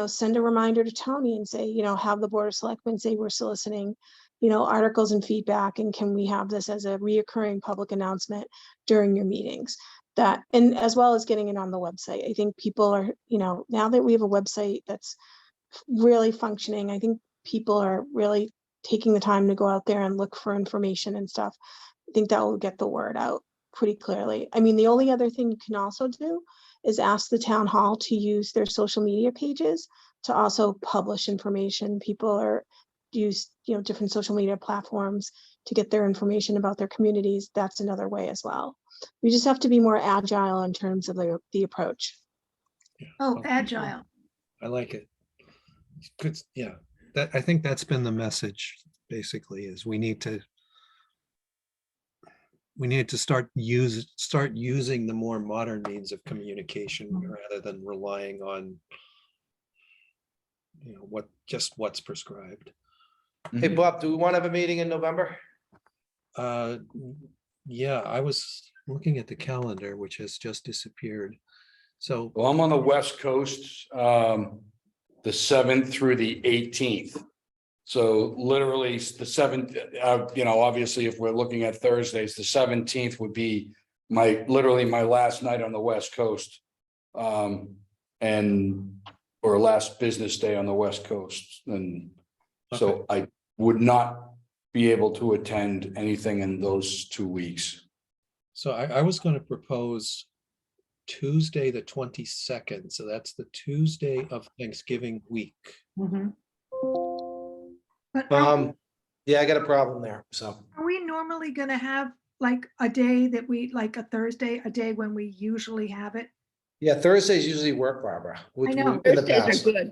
send a reminder to Tony and say, have the Board of Selectmen say we're soliciting, articles and feedback, and can we have this as a reoccurring public announcement during your meetings? That, and as well as getting it on the website. I think people are, now that we have a website that's really functioning, I think people are really taking the time to go out there and look for information and stuff. I think that will get the word out pretty clearly. I mean, the only other thing you can also do is ask the town hall to use their social media pages to also publish information. People are use, different social media platforms to get their information about their communities. That's another way as well. We just have to be more agile in terms of the approach.
Oh, agile.
I like it. Good, yeah, I think that's been the message, basically, is we need to start using the more modern means of communication rather than relying on what's prescribed.
Hey, Bob, do we want to have a meeting in November?
Yeah, I was looking at the calendar, which has just disappeared. So,
Well, I'm on the West Coast, the 7th through the 18th. So literally the 7th, obviously if we're looking at Thursdays, the 17th would be literally my last night on the West Coast. Or last business day on the West Coast. And so I would not be able to attend anything in those 2 weeks.
so I was going to propose Tuesday, the 22nd. So that's the Tuesday of Thanksgiving week.
Mhm.
But
Yeah, I got a problem there, so.
are we normally going to have like a day that like a Thursday, a day when we usually have it?
Yeah, Thursdays usually work, Barbara.
I know.
In the
Thursdays
past.
are good,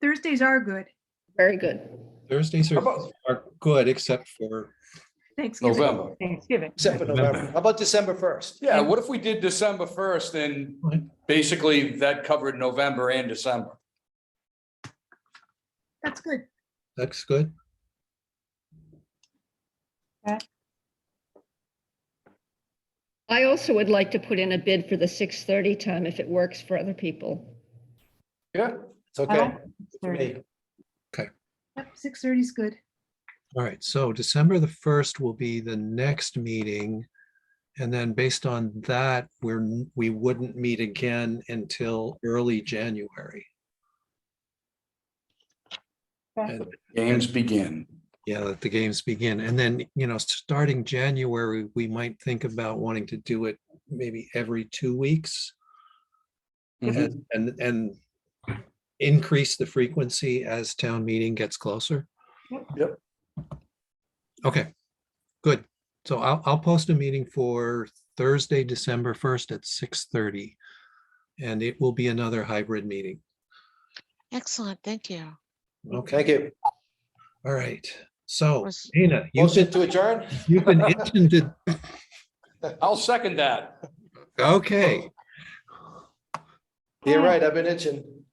Thursdays are good.
very good.
Thursdays
How about
are good, except for
Thanksgiving.
November?
Thanksgiving.
Except for November. How about December 1st?
Yeah, what if we did December 1st and basically that covered November and December?
That's good.
that's good.
I also would like to put in a bid for the 6:30 time if it works for other people.
Yeah,
It's okay. For
6:30.
me.
Yep, 6:30 is good.
All right, so December the 1st will be the next meeting. And then based on that, we wouldn't meet again until early January.
Okay.
And
games begin.
yeah, let the games begin. And then, starting January, we might think about wanting to do it maybe every 2 weeks
Mhm.
and increase the frequency as town meeting gets closer.
Yep.
Okay, good. So I'll post a meeting for Thursday, December 1st at 6:30. And it will be another hybrid meeting.
Excellent, thank you.
Okay,
Thank you.
all right. So
Was-
Dana,
Motion to adjourn?
you've been itching to,
I'll second that.
okay,
You're right, I've been itching.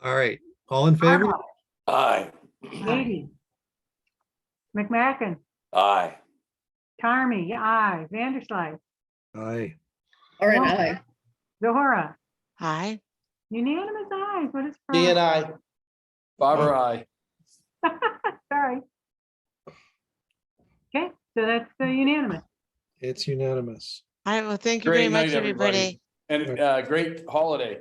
all right. All in favor?
Arnold,
Aye.
Beatty, McMacken,
Aye.
Carmy, aye, Vanderslice,
Aye.
Or an
No.
aye.
Zohora,
Hi.
unanimous ayes. What is?
D and I.
Barbara, aye.
Sorry. Okay, so that's unanimous.
It's unanimous.
All right, well, thank you very
Great
much,
night, everybody.
everybody.
And great holiday.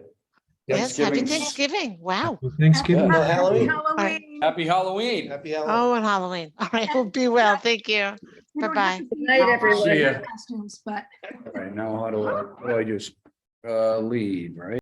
Yes, happy
Thanksgiving.
Thanksgiving. Wow.
Happy Thanksgiving.
Yeah.
No, Halloween.
Halloween.
Happy Halloween.
Happy Halloween.
Oh, and Halloween. All right, well, be well. Thank you.
You don't have
Bye-bye.
to
Good
be
night,
in
everyone.
See ya.
costumes, but.
All right, now how do I just leave, right?